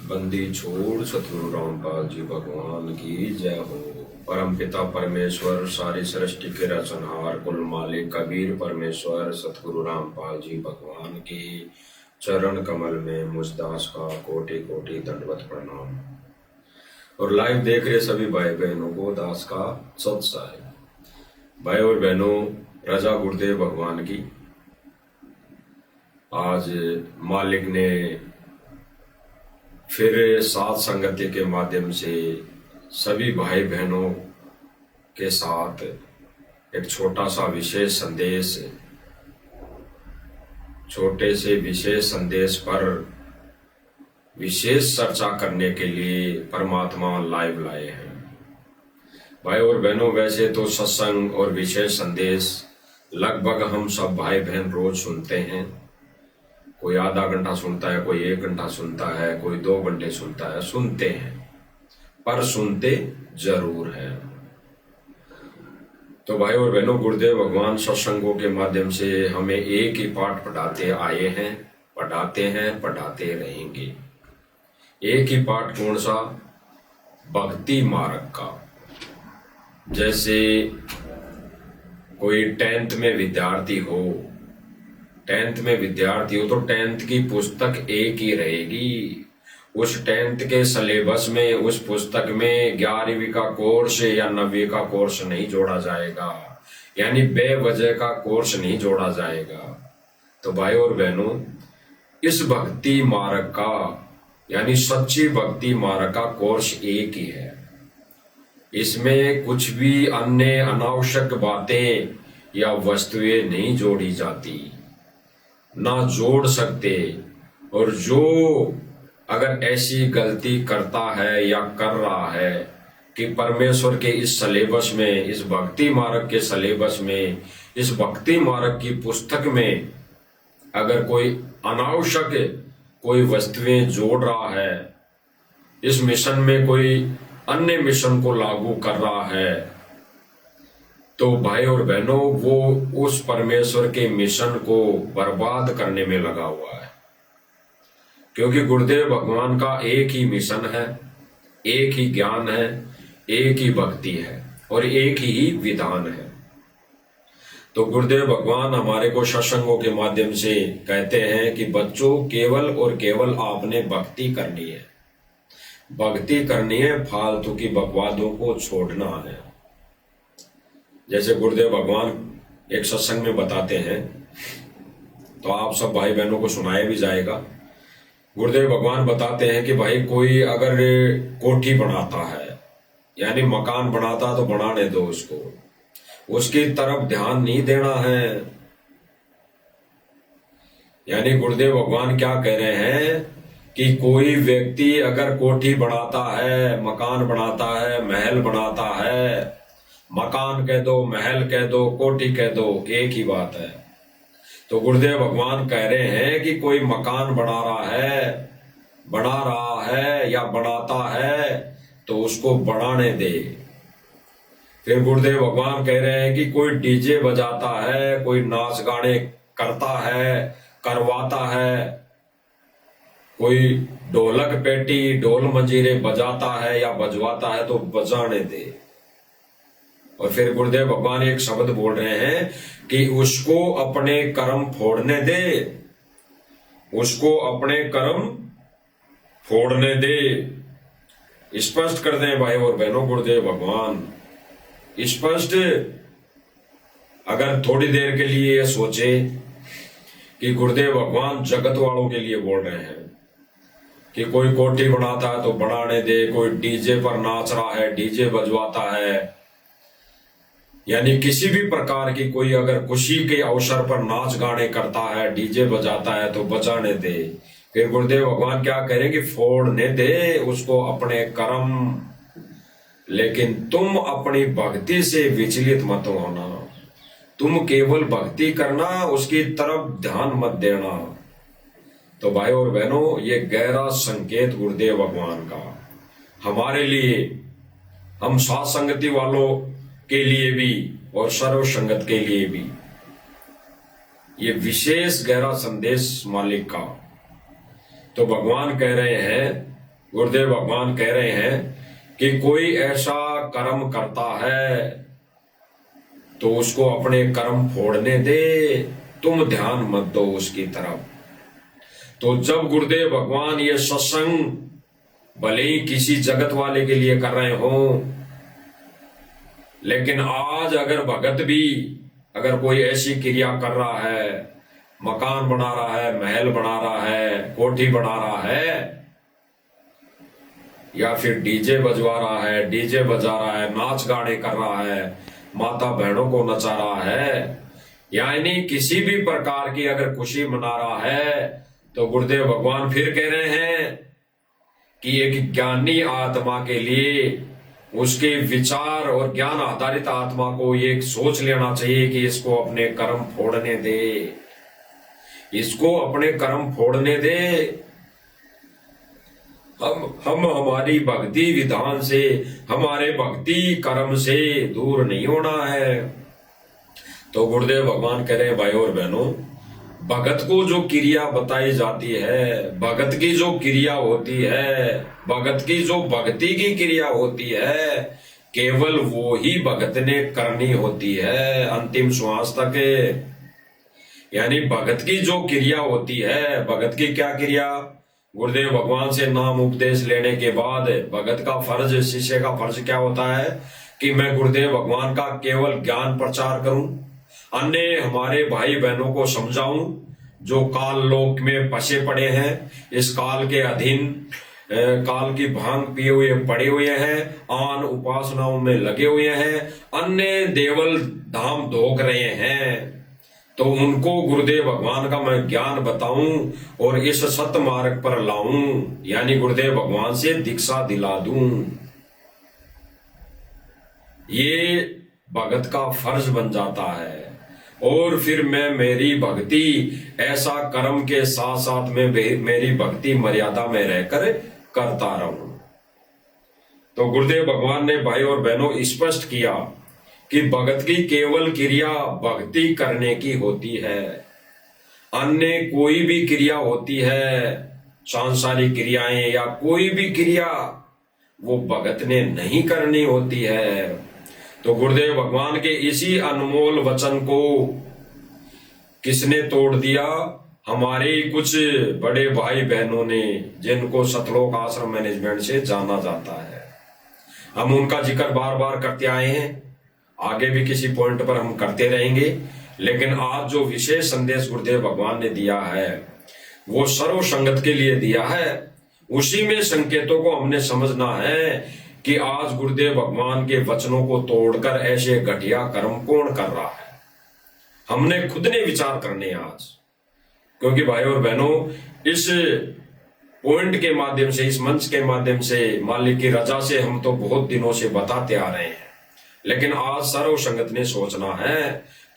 बंदी छोड़ सतगुरु रामपाल जी भगवान की जय हो। परम पिता परमेश्वर सारी सृष्टि के रचनहार कुल मालिक कबीर परमेश्वर सतगुरु रामपाल जी भगवान की चरण कमल में मुझदास का कोटि कोटि दंडवत प्रणाम। और लाइव देख रहे सभी भाई बहनों को दास का सत साहेब। भाई और बहनों, रजा गुरुदेव भगवान की आज मालिक ने फिर साथ संगति के माध्यम से सभी भाई बहनों के साथ एक छोटा सा विशेष संदेश, छोटे से विशेष संदेश पर विशेष चर्चा करने के लिए परमात्मा लाइव लाए हैं। भाई और बहनों, वैसे तो सत्संग और विशेष संदेश लगभग हम सब भाई बहन रोज सुनते हैं। कोई आधा घंटा सुनता है, कोई 1 घंटा सुनता है, कोई 2 घंटे सुनता है, सुनते हैं, पर सुनते जरूर हैं। तो भाई और बहनों, गुरुदेव भगवान सत्संगों के माध्यम से हमें एक ही पाठ पढ़ाते आए हैं, पढ़ाते हैं, पढ़ाते रहेंगे। एक ही पाठ कौन सा? भक्ति मार्ग का। जैसे कोई 10th में विद्यार्थी हो, 10th में विद्यार्थी हो तो 10th की पुस्तक एक ही रहेगी। उस 10th के सिलेबस में, उस पुस्तक में 11वीं का कोर्स या 9वीं का कोर्स नहीं जोड़ा जाएगा, यानी बेवजह का कोर्स नहीं जोड़ा जाएगा। तो भाई और बहनों, इस भक्ति मार्ग का यानी सच्ची भक्ति मार्ग का कोर्स एक ही है। इसमें कुछ भी अन्य अनावश्यक बातें या वस्तुएं नहीं जोड़ी जाती, ना जोड़ सकते। और जो अगर ऐसी गलती करता है या कर रहा है कि परमेश्वर के इस सिलेबस में, इस भक्ति मार्ग के सिलेबस में, इस भक्ति मार्ग की पुस्तक में अगर कोई अनावश्यक कोई वस्तुएं जोड़ रहा है, इस मिशन में कोई अन्य मिशन को लागू कर रहा है, तो भाई और बहनों, वो उस परमेश्वर के मिशन को बर्बाद करने में लगा हुआ है। क्योंकि गुरुदेव भगवान का एक ही मिशन है, एक ही ज्ञान है, एक ही भक्ति है और एक ही विधान है। तो गुरुदेव भगवान हमारे को सत्संगों के माध्यम से कहते हैं कि बच्चों, केवल और केवल आपने भक्ति करनी है, भक्ति करनी है, फालतू की बकवादों को छोड़ना है। जैसे गुरुदेव भगवान एक सत्संग में बताते हैं, तो आप सब भाई बहनों को सुनाया भी जाएगा। गुरुदेव भगवान बताते हैं कि भाई कोई अगर कोठी बनाता है, यानी मकान बनाता, तो बनाने दो उसको, उसकी तरफ ध्यान नहीं देना है। यानी गुरुदेव भगवान क्या कह रहे हैं कि कोई व्यक्ति अगर कोठी बनाता है, मकान बनाता है, महल बनाता है, मकान कह दो, महल कह दो, कोठी कह दो, एक ही बात है। तो गुरुदेव भगवान कह रहे हैं कि कोई मकान बना रहा है या बनाता है, तो उसको बनाने दे। फिर गुरुदेव भगवान कह रहे हैं कि कोई डीजे बजाता है, कोई नाच गाने करता है, करवाता है, कोई ढोलक पेटी, ढोल मंजीरे बजाता है या बजवाता है, तो बजाने दे। और फिर गुरुदेव भगवान एक शब्द बोल रहे हैं कि उसको अपने कर्म फोड़ने दे, उसको अपने कर्म फोड़ने दे। स्पष्ट कर दें भाई और बहनों, गुरुदेव भगवान स्पष्ट। अगर थोड़ी देर के लिए ये सोचे कि गुरुदेव भगवान जगत वालों के लिए बोल रहे हैं कि कोई कोठी बनाता है तो बनाने दे, कोई डीजे पर नाच रहा है, डीजे बजवाता है, यानी किसी भी प्रकार की कोई अगर खुशी के अवसर पर नाच गाने करता है, डीजे बजाता है, तो बजाने दे। फिर गुरुदेव भगवान क्या करेंगे? फोड़ने दे उसको अपने कर्म। लेकिन तुम अपनी भक्ति से विचलित मत होना, तुम केवल भक्ति करना, उसकी तरफ ध्यान मत देना। तो भाई और बहनों, ये गहरा संकेत गुरुदेव भगवान का हमारे लिए, हम साथ संगति वालों के लिए भी और सर्व संगत के लिए भी, ये विशेष गहरा संदेश मालिक का। तो भगवान कह रहे हैं गुरुदेव भगवान कह रहे हैं कि कोई ऐसा कर्म करता है तो उसको अपने कर्म फोड़ने दे, तुम ध्यान मत दो उसकी तरफ। तो जब गुरुदेव भगवान ये सत्संग भले ही किसी जगत वाले के लिए कर रहे हो, लेकिन आज अगर भगत भी अगर कोई ऐसी क्रिया कर रहा है, मकान बना रहा है, महल बना रहा है, कोठी बना रहा है, या फिर डीजे बजवा रहा है, डीजे बजा रहा है, नाच गाने कर रहा है, माता बहनों को नचा रहा है, यानी किसी भी प्रकार की अगर खुशी मना रहा है, तो गुरुदेव भगवान फिर कह रहे हैं कि एक ज्ञानी आत्मा के लिए उसके विचार और ज्ञान आधारित आत्मा को ये सोच लेना चाहिए कि इसको अपने कर्म फोड़ने दे, इसको अपने कर्म फोड़ने दे। हम हमारी भक्ति विधान से, हमारे भक्ति कर्म से दूर नहीं होना है। तो गुरुदेव भगवान कह रहे हैं भाई और बहनों, भगत को जो क्रिया बताई जाती है, भगत की जो क्रिया होती है, भगत की जो भक्ति की क्रिया होती है, केवल वो ही भगत ने करनी होती है अंतिम श्वास तक। यानी भगत की जो क्रिया होती है, भगत की क्या क्रिया? गुरुदेव भगवान से नाम उपदेश लेने के बाद भगत का फर्ज, शिष्य का फर्ज क्या होता है कि मैं गुरुदेव भगवान का केवल ज्ञान प्रचार करूं, अन्य हमारे भाई बहनों को समझाऊं जो काल लोक में फंसे पड़े हैं, इस काल के अधीन काल की भांग पिए हुए पड़े हुए हैं, आन उपासनाओं में लगे हुए हैं, अन्य देवल धाम धोक रहे हैं, तो उनको गुरुदेव भगवान का मैं ज्ञान बताऊं और इस सत्य मार्ग पर लाऊं, यानी गुरुदेव भगवान से दीक्षा दिला दूं। ये भगत का फर्ज बन जाता है। और फिर मैं मेरी भक्ति ऐसा कर्म के साथ साथ में मेरी भक्ति मर्यादा में रहकर करता रहूं। तो गुरुदेव भगवान ने भाई और बहनों स्पष्ट किया कि भगत की केवल क्रिया भक्ति करने की होती है, अन्य कोई भी क्रिया होती है, सांसारिक क्रियाएं या कोई भी क्रिया, वो भगत ने नहीं करनी होती है। तो गुरुदेव भगवान के इसी अनमोल वचन को किसने तोड़ दिया? हमारे कुछ बड़े भाई बहनों ने, जिनको सतलोक आश्रम मैनेजमेंट से जाना जाता है। हम उनका जिक्र बार बार करते आए हैं, आगे भी किसी पॉइंट पर हम करते रहेंगे, लेकिन आज जो विशेष संदेश गुरुदेव भगवान ने दिया है वो सर्व संगत के लिए दिया है। उसी में संकेतों को हमने समझना है कि आज गुरुदेव भगवान के वचनों को तोड़कर ऐसे घटिया कर्म कौन कर रहा है। हमने खुद ने विचार करने आज, क्योंकि भाई और बहनों इस पॉइंट के माध्यम से, इस मंच के माध्यम से, मालिक की रजा से हम तो बहुत दिनों से बताते आ रहे हैं, लेकिन आज सर्व संगत ने सोचना है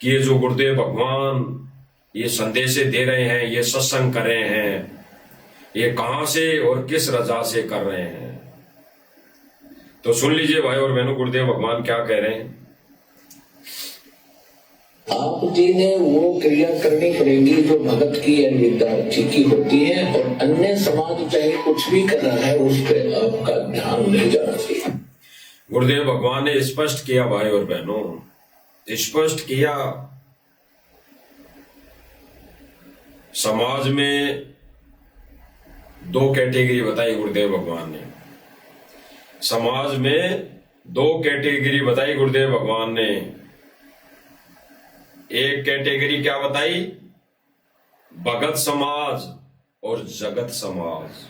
कि ये जो गुरुदेव भगवान ये संदेश दे रहे हैं, ये सत्संग कर रहे हैं, ये कहां से और किस रजा से कर रहे हैं। तो सुन लीजिए भाई और बहनों, गुरुदेव भगवान क्या कह रहे हैं। आप जी ने वो क्रिया करनी पड़ेगी जो भगत की या विद्यार्थी की होती है, और अन्य समाज चाहे कुछ भी कर रहा है उस पर आपका ध्यान नहीं जाना चाहिए। गुरुदेव भगवान ने स्पष्ट किया भाई और बहनों, स्पष्ट किया। समाज में दो कैटेगरी बताई गुरुदेव भगवान ने, समाज में दो कैटेगरी बताई गुरुदेव भगवान ने। एक कैटेगरी क्या बताई? भगत समाज और जगत समाज।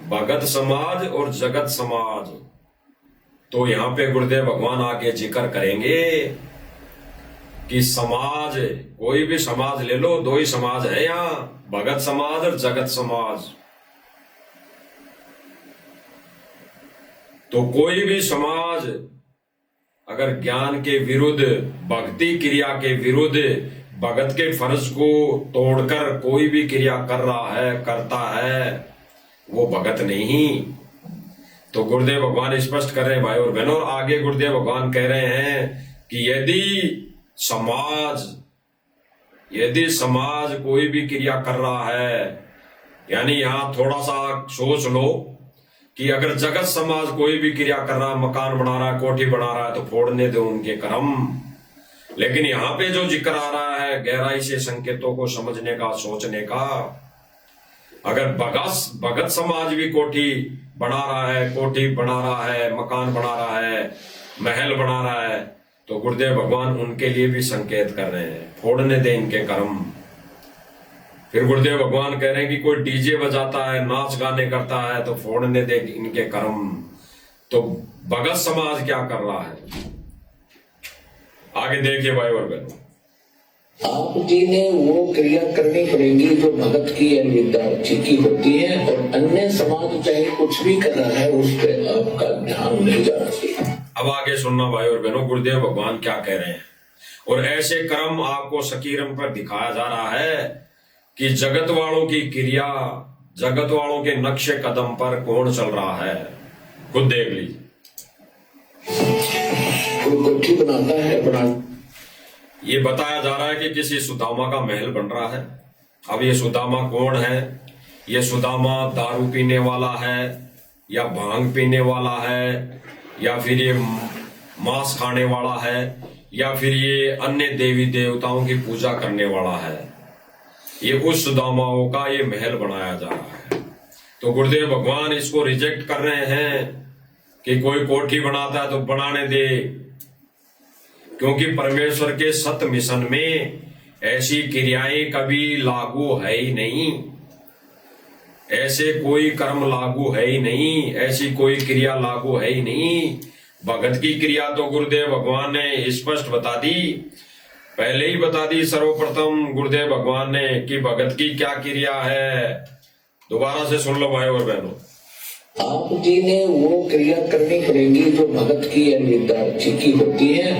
भगत समाज और जगत समाज। तो यहां पे गुरुदेव भगवान आगे जिक्र करेंगे कि समाज, कोई भी समाज ले लो, दो ही समाज है यहां, भगत समाज और जगत समाज। तो कोई भी समाज अगर ज्ञान के विरुद्ध, भक्ति क्रिया के विरुद्ध, भगत के फर्ज को तोड़कर कोई भी क्रिया कर रहा है, करता है, वो भगत नहीं। तो गुरुदेव भगवान स्पष्ट कर रहे हैं भाई और बहनों, और आगे गुरुदेव भगवान कह रहे हैं कि यदि समाज कोई भी क्रिया कर रहा है यानी यहां थोड़ा सा सोच लो कि अगर जगत समाज कोई भी क्रिया कर रहा है, मकान बना रहा है, कोठी बना रहा है, तो फोड़ने दो उनके कर्म। लेकिन यहां पे जो जिक्र आ रहा है गहराई से संकेतों को समझने का, सोचने का, अगर भगत समाज भी कोठी बना रहा है, कोठी बना रहा है, मकान बना रहा है, महल बना रहा है, तो गुरुदेव भगवान उनके लिए भी संकेत कर रहे हैं, फोड़ने दे इनके कर्म। फिर गुरुदेव भगवान कह रहे हैं कि कोई डीजे बजाता है, नाच गाने करता है, तो फोड़ने दे इनके कर्म। तो भगत समाज क्या कर रहा है, आगे देखिए भाई और बहनों। आप जी ने वो क्रिया करनी पड़ेगी जो भगत की या विद्यार्थी की होती है, और अन्य समाज चाहे कुछ भी कर रहा है उस पर आपका ध्यान नहीं जाना चाहिए। अब आगे सुनना भाई और बहनों, गुरुदेव भगवान क्या कह रहे हैं। और ऐसे कर्म आपको सकीरम पर दिखाया जा रहा है कि जगत वालों की क्रिया, जगत वालों के नक्शे कदम पर कौन चल रहा है, खुद देख लीजिए। कोई कोठी बनाता है, ये बताया जा रहा है कि किसी सुदामा का महल बन रहा है। अब ये सुदामा कौन है? ये सुदामा दारू पीने वाला है, या भांग पीने वाला है, या फिर ये मांस खाने वाला है, या फिर ये अन्य देवी देवताओं की पूजा करने वाला है। ये उस सुदामाओं का ये महल बनाया जा रहा है। तो गुरुदेव भगवान इसको रिजेक्ट कर रहे हैं कि कोई कोठी बनाता है तो बनाने दे, क्योंकि परमेश्वर के सत मिशन में ऐसी क्रियाएं कभी लागू है ही नहीं, ऐसे कोई कर्म लागू है ही नहीं, ऐसी कोई क्रिया लागू है ही नहीं। भगत की क्रिया तो गुरुदेव भगवान ने स्पष्ट बता दी, पहले ही बता दी सर्वप्रथम गुरुदेव भगवान ने कि भगत की क्या क्रिया है। दोबारा से सुन लो भाई और बहनों। आप जी ने वो क्रिया करनी पड़ेगी जो भगत की या विद्यार्थी की होती है,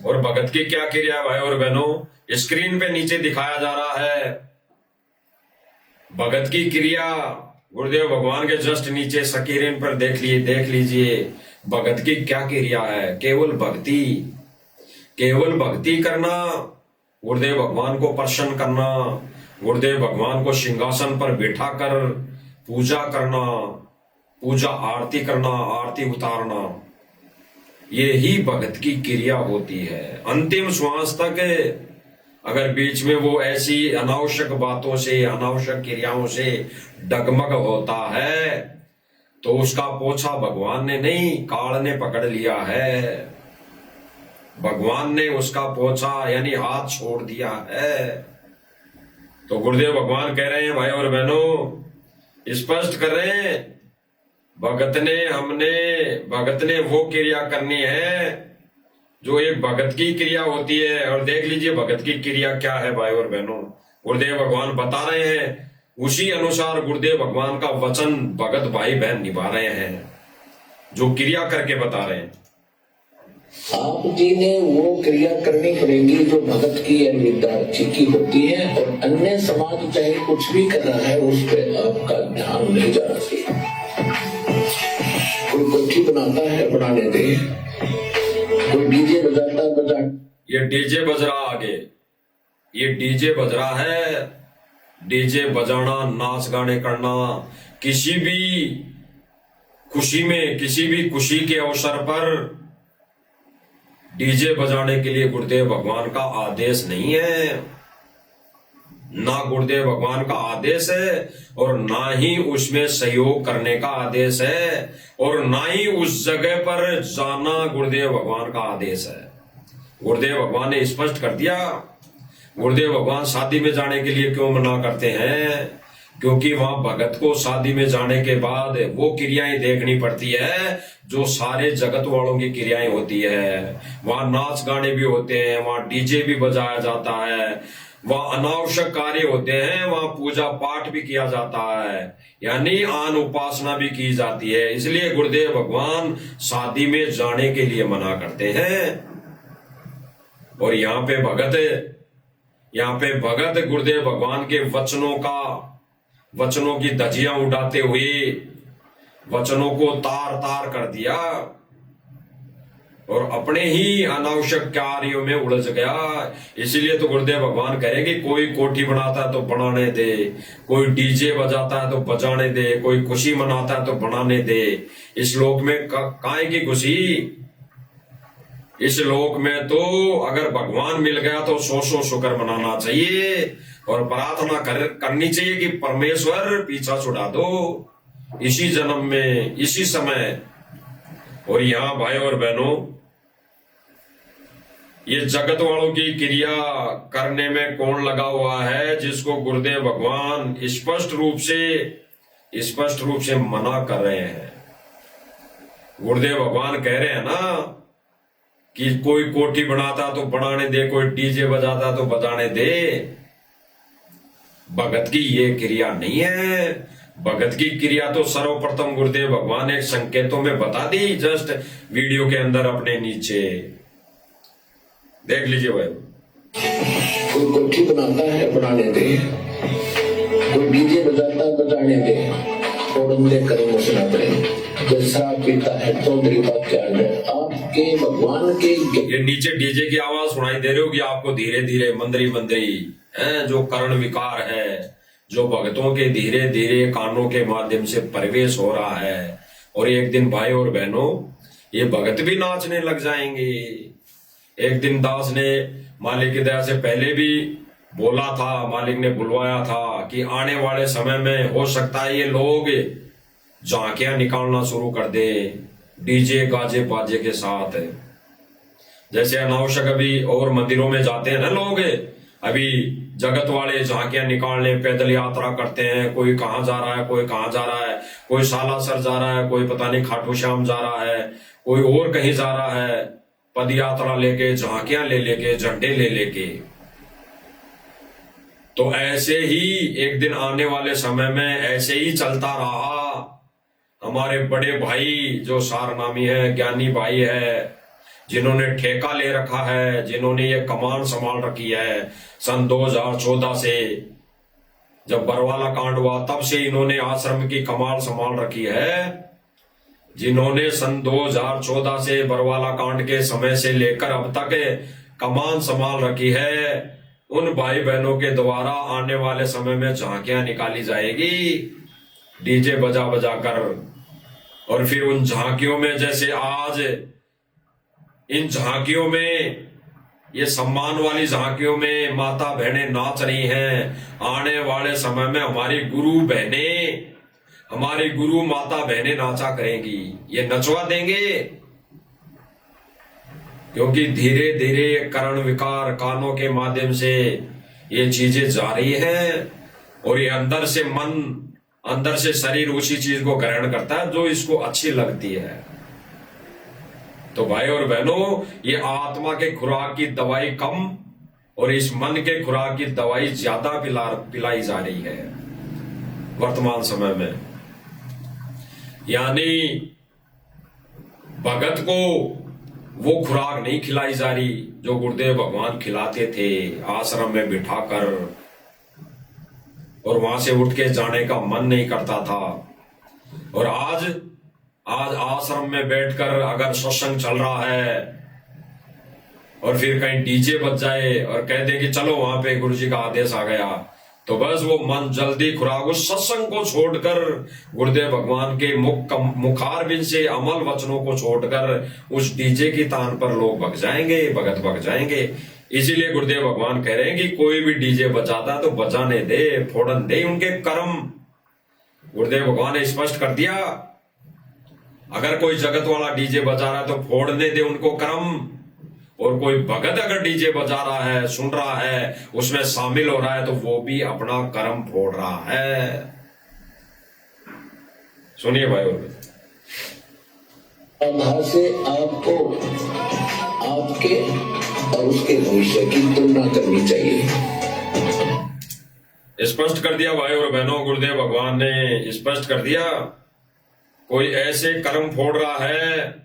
और भगत की क्या क्रिया भाई और बहनों, स्क्रीन पे नीचे दिखाया जा रहा है। भगत की क्रिया गुरुदेव भगवान के जस्ट नीचे स्क्रीन पर देख लीजिए भगत की क्या क्रिया है। केवल भक्ति, केवल भक्ति करना, गुरुदेव भगवान को प्रसन्न करना, गुरुदेव भगवान को सिंहासन पर बैठा कर पूजा करना, पूजा आरती करना, आरती उतारना, ये ही भगत की क्रिया होती है। अंतिम श्वास तक अगर बीच में वो ऐसी अनावश्यक बातों से, अनावश्यक क्रियाओं से डगमग होता है तो उसका पोछा भगवान ने नहीं, काल ने पकड़ लिया है। भगवान ने उसका पोछा यानी हाथ छोड़ दिया है। तो गुरुदेव भगवान कह रहे हैं भाई और बहनों, स्पष्ट कर रहे हैं, भगत ने वो क्रिया करनी है जो एक भगत की क्रिया होती है। और देख लीजिए भगत की क्रिया क्या है भाई और बहनों, गुरुदेव भगवान बता रहे हैं, उसी अनुसार गुरुदेव भगवान का वचन भगत भाई बहन निभा रहे हैं, जो क्रिया करके बता रहे हैं। आप जी ने वो क्रिया करनी पड़ेगी जो भगत की या विद्यार्थी की होती है, और अन्य समाज चाहे कुछ भी कर रहा है उस पर आपका ध्यान नहीं जाना चाहिए। कोई कोठी बनाता है, बनाने दे। कोई डीजे बजाता है, बजा। ये डीजे बज रहा, आगे ये डीजे बज रहा है। डीजे बजाना, नाच गाने करना, किसी भी खुशी में, किसी भी खुशी के अवसर पर डीजे बजाने के लिए गुरुदेव भगवान का आदेश नहीं है, ना गुरुदेव भगवान का आदेश है, और ना ही उसमें सहयोग करने का आदेश है, और ना ही उस जगह पर जाना गुरुदेव भगवान का आदेश है। गुरुदेव भगवान ने स्पष्ट कर दिया। गुरुदेव भगवान शादी में जाने के लिए क्यों मना करते हैं? क्योंकि वहां भगत को शादी में जाने के बाद वो क्रियाएं देखनी पड़ती है जो सारे जगत वालों की क्रियाएं होती है। वहां नाच गाने भी होते हैं, वहां डीजे भी बजाया जाता है, वहां अनावश्यक कार्य होते हैं, वहां पूजा पाठ भी किया जाता है, यानी आन उपासना भी की जाती है। इसलिए गुरुदेव भगवान शादी में जाने के लिए मना करते हैं। और यहाँ पे भगत गुरुदेव भगवान के वचनों की धज्जियां उड़ाते हुए वचनों को तार तार कर दिया। और अपने ही अनावश्यक कार्यों में उलझ गया। इसीलिए तो गुरुदेव भगवान कहेंगे कोई कोठी बनाता है तो बनाने दे, कोई डीजे बजाता है तो बजाने दे, कोई खुशी मनाता है तो बनाने दे। इस लोक में काहे की खुशी? इस लोक में तो अगर भगवान मिल गया तो सौ शुक्र मनाना चाहिए और प्रार्थना करनी चाहिए कि परमेश्वर पीछा छुड़ा दो इसी जन्म में, इसी समय। और यहाँ भाई और बहनों, ये जगत वालों की क्रिया करने में कौन लगा हुआ है? जिसको गुरुदेव भगवान स्पष्ट रूप से मना कर रहे हैं। गुरुदेव भगवान कह रहे हैं ना कि कोई कोठी बनाता तो बनाने दे, कोई डीजे बजाता तो बजाने दे। भगत की ये क्रिया नहीं है। भगत की क्रिया तो सर्वप्रथम गुरुदेव भगवान ने संकेतों में बता दी, जस्ट वीडियो के अंदर अपने नीचे देख लीजिए भाई। कोई कोठी बनाता है बनाने दे, कोई डीजे बजाता है बजाने दे, फोड़न दे कर्म सुना दे। जैसा पीता है तो मेरी बात क्या है, आपके भगवान के ये नीचे डीजे की आवाज सुनाई दे रही होगी आपको, धीरे धीरे मंदरी है, जो कर्ण विकार है, जो भक्तों के धीरे धीरे कानों के माध्यम से प्रवेश हो रहा है। और एक दिन भाई और बहनों, ये भगत भी नाचने लग जाएंगे। एक दिन दास ने मालिक की दया से पहले भी बोला था, मालिक ने बुलवाया था कि आने वाले समय में हो सकता है ये लोग झांकियां निकालना शुरू कर दे डीजे गाजे बाजे के साथ। जैसे अनावश्यक अभी और मंदिरों में जाते हैं ना लोग, अभी जगत वाले झांकियां निकालने पैदल यात्रा करते हैं। कोई कहाँ जा रहा है, कोई कहाँ जा रहा है, कोई सालासर जा रहा है, कोई पता नहीं खाटू श्याम जा रहा है, कोई और कहीं जा रहा है, पद यात्रा लेके, झांकियां ले लेके, झंडे ले लेके। तो ऐसे ही एक दिन आने वाले समय में ऐसे ही चलता रहा। हमारे बड़े भाई जो सारनामी है, ज्ञानी भाई है, जिन्होंने ठेका ले रखा है, जिन्होंने ये कमान संभाल रखी है सन 2014 से, जब बरवाला कांड हुआ तब से इन्होंने आश्रम की कमान संभाल रखी है। जिन्होंने सन 2014 से बरवाला कांड के समय से लेकर अब तक कमान संभाल रखी है, उन भाई बहनों के द्वारा आने वाले समय में झांकियां निकाली जाएगी डीजे बजा बजा कर। और फिर उन झांकियों में, जैसे आज इन झांकियों में, ये सम्मान वाली झांकियों में माता बहनें नाच रही हैं, आने वाले समय में हमारी गुरु बहनें, हमारी गुरु माता बहनें नाचा करेंगी, ये नचवा देंगे। क्योंकि धीरे धीरे कर्ण विकार कानों के माध्यम से ये चीजें जा रही हैं और ये अंदर से मन, अंदर से शरीर उसी चीज को ग्रहण करता है जो इसको अच्छी लगती है। तो भाई और बहनों, ये आत्मा के खुराक की दवाई कम और इस मन के खुराक की दवाई ज्यादा पिलाई जा रही है वर्तमान समय में। यानी भगत को वो खुराक नहीं खिलाई जा रही जो गुरुदेव भगवान खिलाते थे आश्रम में बिठाकर, और वहां से उठ के जाने का मन नहीं करता था। और आज आश्रम में बैठकर अगर सत्संग चल रहा है और फिर कहीं डीजे बज जाए और कह दे कि चलो वहां पे गुरुजी का आदेश आ गया, तो बस वो मन जल्दी खुराक, उस सत्संग को छोड़कर, गुरुदेव भगवान के मुखारबिंद से अमल वचनों को छोड़कर उस डीजे की तान पर लोग भग जाएंगे, भगत भग जाएंगे। इसीलिए गुरुदेव भगवान कह रहे हैं कि कोई भी डीजे बजाता तो बजाने दे, फोड़न दे उनके कर्म। गुरुदेव भगवान ने स्पष्ट कर दिया, अगर कोई जगत वाला डीजे बजा रहा है तो फोड़ने दे उनको कर्म, और कोई भगत अगर डीजे बजा रहा है, सुन रहा है, उसमें शामिल हो रहा है, तो वो भी अपना कर्म फोड़ रहा है। सुनिए भाई, आधार से आपको आपके और उसके भविष्य की तुलना करनी चाहिए। स्पष्ट कर दिया भाई और बहनों, गुरुदेव भगवान ने स्पष्ट कर दिया, कोई ऐसे कर्म फोड़ रहा है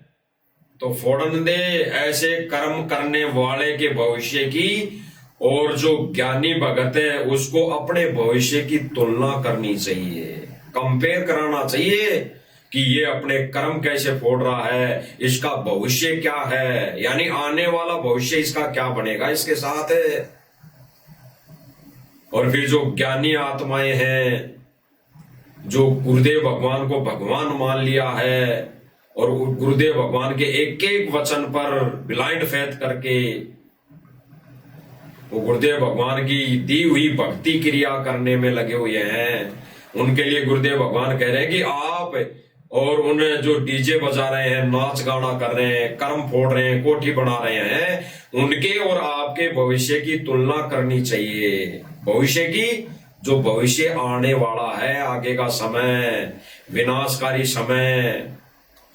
तो फोड़न दे ऐसे कर्म करने वाले के भविष्य की, और जो ज्ञानी भगत है उसको अपने भविष्य की तुलना करनी चाहिए, कंपेयर कराना चाहिए कि ये अपने कर्म कैसे फोड़ रहा है, इसका भविष्य क्या है, यानी आने वाला भविष्य इसका क्या बनेगा इसके साथ। और फिर जो ज्ञानी आत्माएं हैं, जो गुरुदेव भगवान को भगवान मान लिया है और गुरुदेव भगवान के एक एक वचन पर ब्लाइंड फेथ करके वो गुरुदेव भगवान की दी हुई भक्ति क्रिया करने में लगे हुए हैं, उनके लिए गुरुदेव भगवान कह रहे हैं कि आप और उन्हें जो डीजे बजा रहे हैं, नाच गाना कर रहे हैं, कर्म फोड़ रहे हैं, कोठी बना रहे हैं, उनके और आपके भविष्य की तुलना करनी चाहिए। भविष्य की, जो भविष्य आने वाला है, आगे का समय, विनाशकारी समय,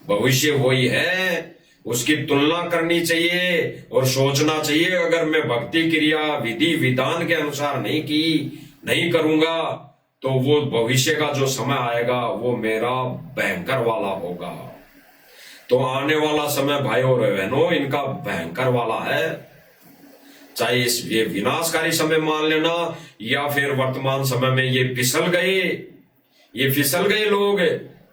भविष्य वही है, उसकी तुलना करनी चाहिए और सोचना चाहिए अगर मैं भक्ति क्रिया विधि विधान के अनुसार नहीं करूंगा तो वो भविष्य का जो समय आएगा वो मेरा भयंकर वाला होगा। तो आने वाला समय भाई और बहनों इनका भयंकर वाला है, चाहे इस ये विनाशकारी समय मान लेना या फिर वर्तमान समय में ये फिसल गए लोग,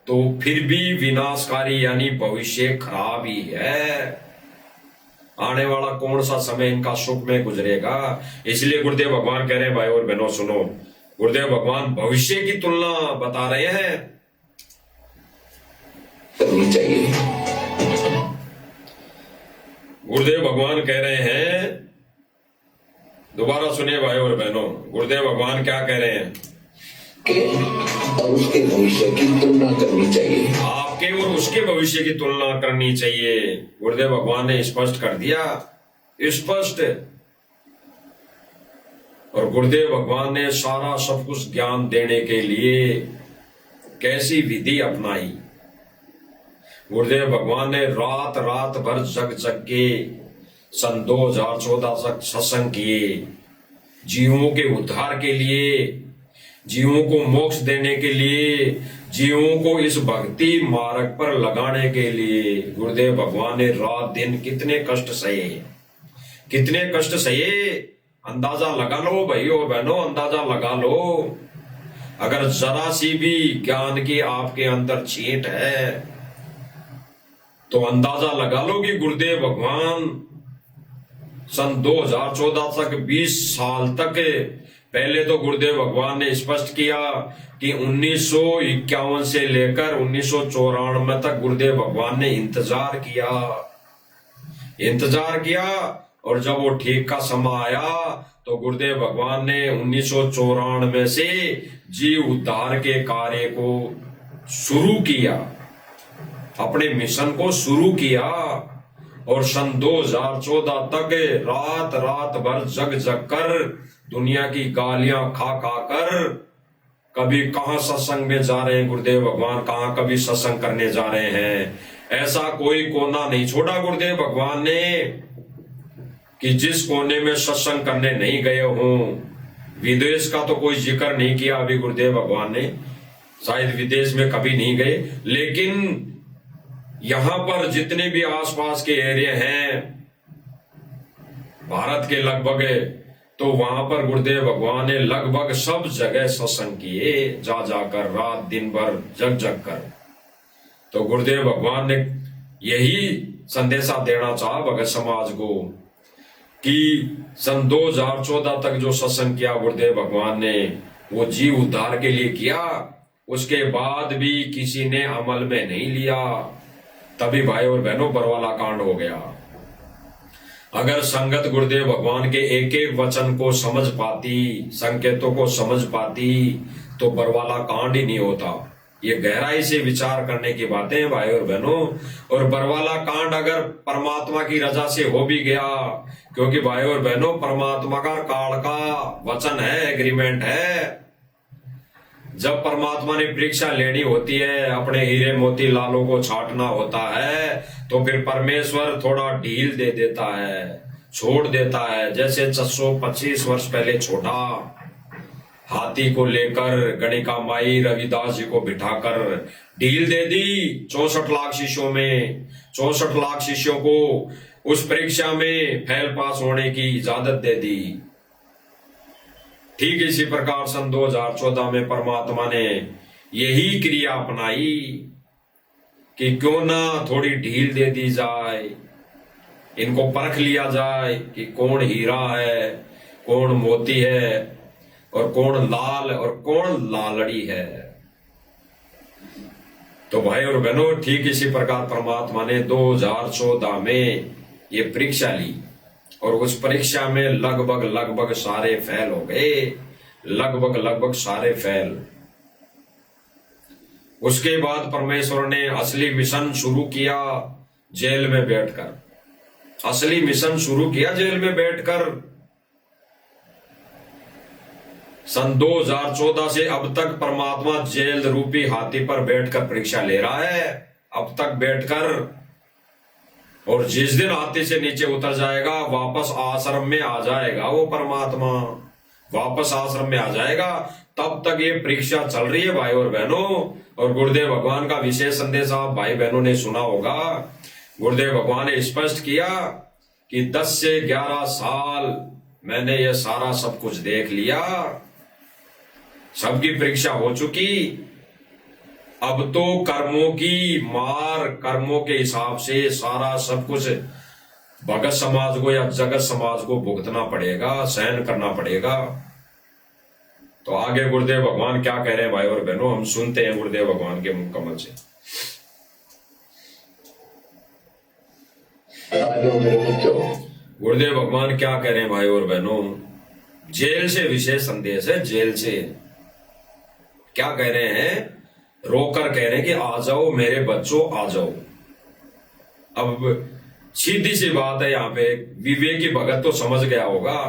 तो फिर भी विनाशकारी यानी भविष्य खराब ही है। आने वाला कौन सा समय इनका सुख में गुजरेगा। इसलिए गुरुदेव भगवान कह रहे हैं भाई और बहनों सुनो, गुरुदेव भगवान भविष्य की तुलना बता रहे हैं, करनी चाहिए। गुरुदेव भगवान कह रहे हैं, दोबारा सुनिए भाई और बहनों, गुरुदेव भगवान क्या कह रहे हैं के और उसके भविष्य की तुलना करनी चाहिए। आपके और उसके भविष्य की तुलना करनी चाहिए। गुरुदेव भगवान ने स्पष्ट कर दिया, स्पष्ट। और गुरुदेव भगवान ने सारा सब कुछ ज्ञान देने के लिए कैसी विधि अपनाई। गुरुदेव भगवान ने रात रात भर जग के सन 2014 तक सत्संग किए, जीवों के उद्धार के लिए, जीवों को मोक्ष देने के लिए, जीवों को इस भक्ति मार्ग पर लगाने के लिए गुरुदेव भगवान ने रात दिन कितने कष्ट सहे, अंदाजा लगा लो भाइयों बहनों, अंदाजा लगा लो। अगर जरा सी भी ज्ञान की आपके अंदर छींट है तो अंदाजा लगा लो कि गुरुदेव भगवान सन 2014 तक 20 साल तक, पहले तो गुरुदेव भगवान ने स्पष्ट किया कि 1951 से लेकर 1994 तक गुरुदेव भगवान ने इंतजार किया और जब वो ठीक का समय आया तो गुरुदेव भगवान ने 1994 से जीव उद्धार के कार्य को शुरू किया, अपने मिशन को शुरू किया और सन 2014 तक रात रात भर जग कर दुनिया की गालियां खा कर, कभी कहां सत्संग में जा रहे हैं गुरुदेव भगवान, कहां कभी सत्संग करने जा रहे हैं, ऐसा कोई कोना नहीं छोड़ा गुरुदेव भगवान ने कि जिस कोने में सत्संग करने नहीं गए हों। विदेश का तो कोई जिक्र नहीं किया अभी गुरुदेव भगवान ने, शायद विदेश में कभी नहीं गए, लेकिन यहां पर जितने भी आसपास के एरिया हैं भारत के लगभग, तो वहां पर गुरुदेव भगवान ने लगभग सब जगह सत्संग किए, जाकर रात दिन भर जग कर। तो गुरुदेव भगवान ने यही संदेशा देना चाहा भगत समाज को कि सन 2014 तक जो सत्संग किया गुरुदेव भगवान ने वो जीव उद्धार के लिए किया, उसके बाद भी किसी ने अमल में नहीं लिया, तभी भाई और बहनों बरवाला कांड हो गया। अगर संगत गुरुदेव भगवान के एक एक वचन को समझ पाती, संकेतों को समझ पाती, तो बरवाला कांड ही नहीं होता। ये गहराई से विचार करने की बातें हैं भाई और बहनों। और बरवाला कांड अगर परमात्मा की रजा से हो भी गया, क्योंकि भाई और बहनों परमात्मा का काल का वचन है, एग्रीमेंट है। जब परमात्मा ने परीक्षा लेनी होती है, अपने हीरे मोती लालों को छांटना होता है, तो फिर परमेश्वर थोड़ा ढील दे देता है, छोड़ देता है। जैसे 625 वर्ष पहले छोटा हाथी को लेकर गणिका माई रविदास जी को बिठाकर ढील दे दी 64 लाख शिष्यों में, 64 लाख शिष्यों को उस परीक्षा में फेल पास होने की इजाजत दे दी। ठीक इसी प्रकार सन 2014 में परमात्मा ने यही क्रिया अपनाई कि क्यों ना थोड़ी ढील दे दी जाए, इनको परख लिया जाए कि कौन हीरा है, कौन मोती है, और कौन लाल और कौन लालड़ी है। तो भाई और बहनों, ठीक इसी प्रकार परमात्मा ने 2014 में ये परीक्षा ली, और उस परीक्षा में लगभग सारे फेल हो गए, लगभग सारे फेल। उसके बाद परमेश्वर ने असली मिशन शुरू किया जेल में बैठकर, असली मिशन शुरू किया जेल में बैठकर। सन 2014 से अब तक परमात्मा जेल रूपी हाथी पर बैठकर परीक्षा ले रहा है, अब तक बैठकर। और जिस दिन हाथी से नीचे उतर जाएगा, वापस आश्रम में आ जाएगा, वो परमात्मा वापस आश्रम में आ जाएगा, तब तक ये परीक्षा चल रही है भाई और बहनों। और गुरुदेव भगवान का विशेष संदेश आप भाई बहनों ने सुना होगा। गुरुदेव भगवान ने स्पष्ट किया कि 10 से 11 साल मैंने ये सारा सब कुछ देख लिया, सबकी परीक्षा हो चुकी। अब तो कर्मों की मार, कर्मों के हिसाब से सारा सब कुछ भगत समाज को या जगत समाज को भुगतना पड़ेगा, सहन करना पड़ेगा। तो आगे गुरुदेव भगवान क्या कह रहे हैं भाई और बहनों, हम सुनते हैं गुरुदेव भगवान के मुख कमल से। गुरुदेव भगवान क्या कह रहे हैं भाई और बहनों, जेल से विशेष संदेश है। जेल से क्या कह रहे हैं, रोकर कह रहे हैं कि आ जाओ मेरे बच्चों, आ जाओ। अब सीधी सी बात है, यहाँ पे विवेकी भगत तो समझ गया होगा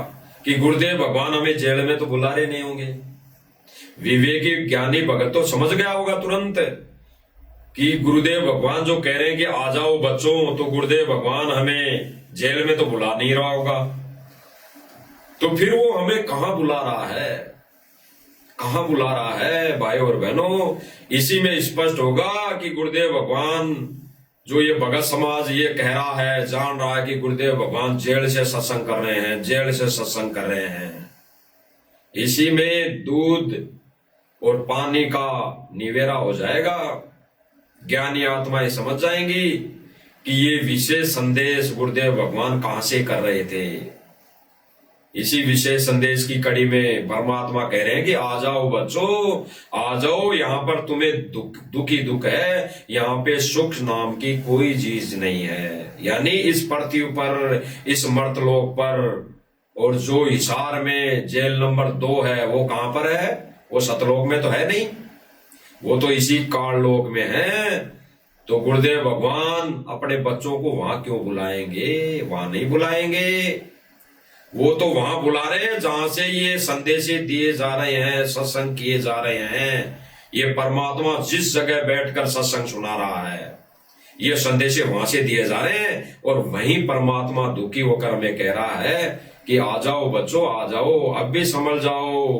कि गुरुदेव भगवान हमें जेल में तो बुला रहे नहीं होंगे। विवेकी ज्ञानी भगत तो समझ गया होगा तुरंत कि गुरुदेव भगवान जो कह रहे हैं कि आ जाओ बच्चों, तो गुरुदेव भगवान हमें जेल में तो बुला नहीं रहा होगा। तो फिर वो हमें कहां बुला रहा है, कहां बुला रहा है भाई और बहनों। इसी में स्पष्ट होगा कि गुरुदेव भगवान जो ये भगत समाज ये कह रहा है, जान रहा है कि गुरुदेव भगवान जेल से सत्संग कर रहे हैं, जेल से सत्संग कर रहे हैं। इसी में दूध और पानी का निवेरा हो जाएगा। ज्ञानी आत्माएं समझ जाएंगी कि ये विशेष संदेश गुरुदेव भगवान कहां से कर रहे थे। इसी विशेष संदेश की कड़ी में परमात्मा कह रहे हैं कि आ जाओ बच्चों, आ जाओ, यहाँ पर तुम्हें दुख ही दुख है, यहाँ पे सुख नाम की कोई चीज नहीं है। यानी इस पृथ्वी पर, इस मर्तलोक पर, और जो हिसार में जेल नंबर 2 है वो कहां पर है, वो सतलोक में तो है नहीं, वो तो इसी काल लोक में है। तो गुरुदेव भगवान अपने बच्चों को वहां क्यों बुलाएंगे, वहां नहीं बुलाएंगे। वो तो वहां बुला रहे हैं जहां से ये संदेश दिए जा रहे हैं, सत्संग किए जा रहे हैं। ये परमात्मा जिस जगह बैठकर सत्संग सुना रहा है, ये संदेश वहां से दिए जा रहे हैं। और वहीं परमात्मा दुखी होकर हमें कह रहा है कि आ जाओ बच्चों, आ जाओ, अब भी संभल जाओ,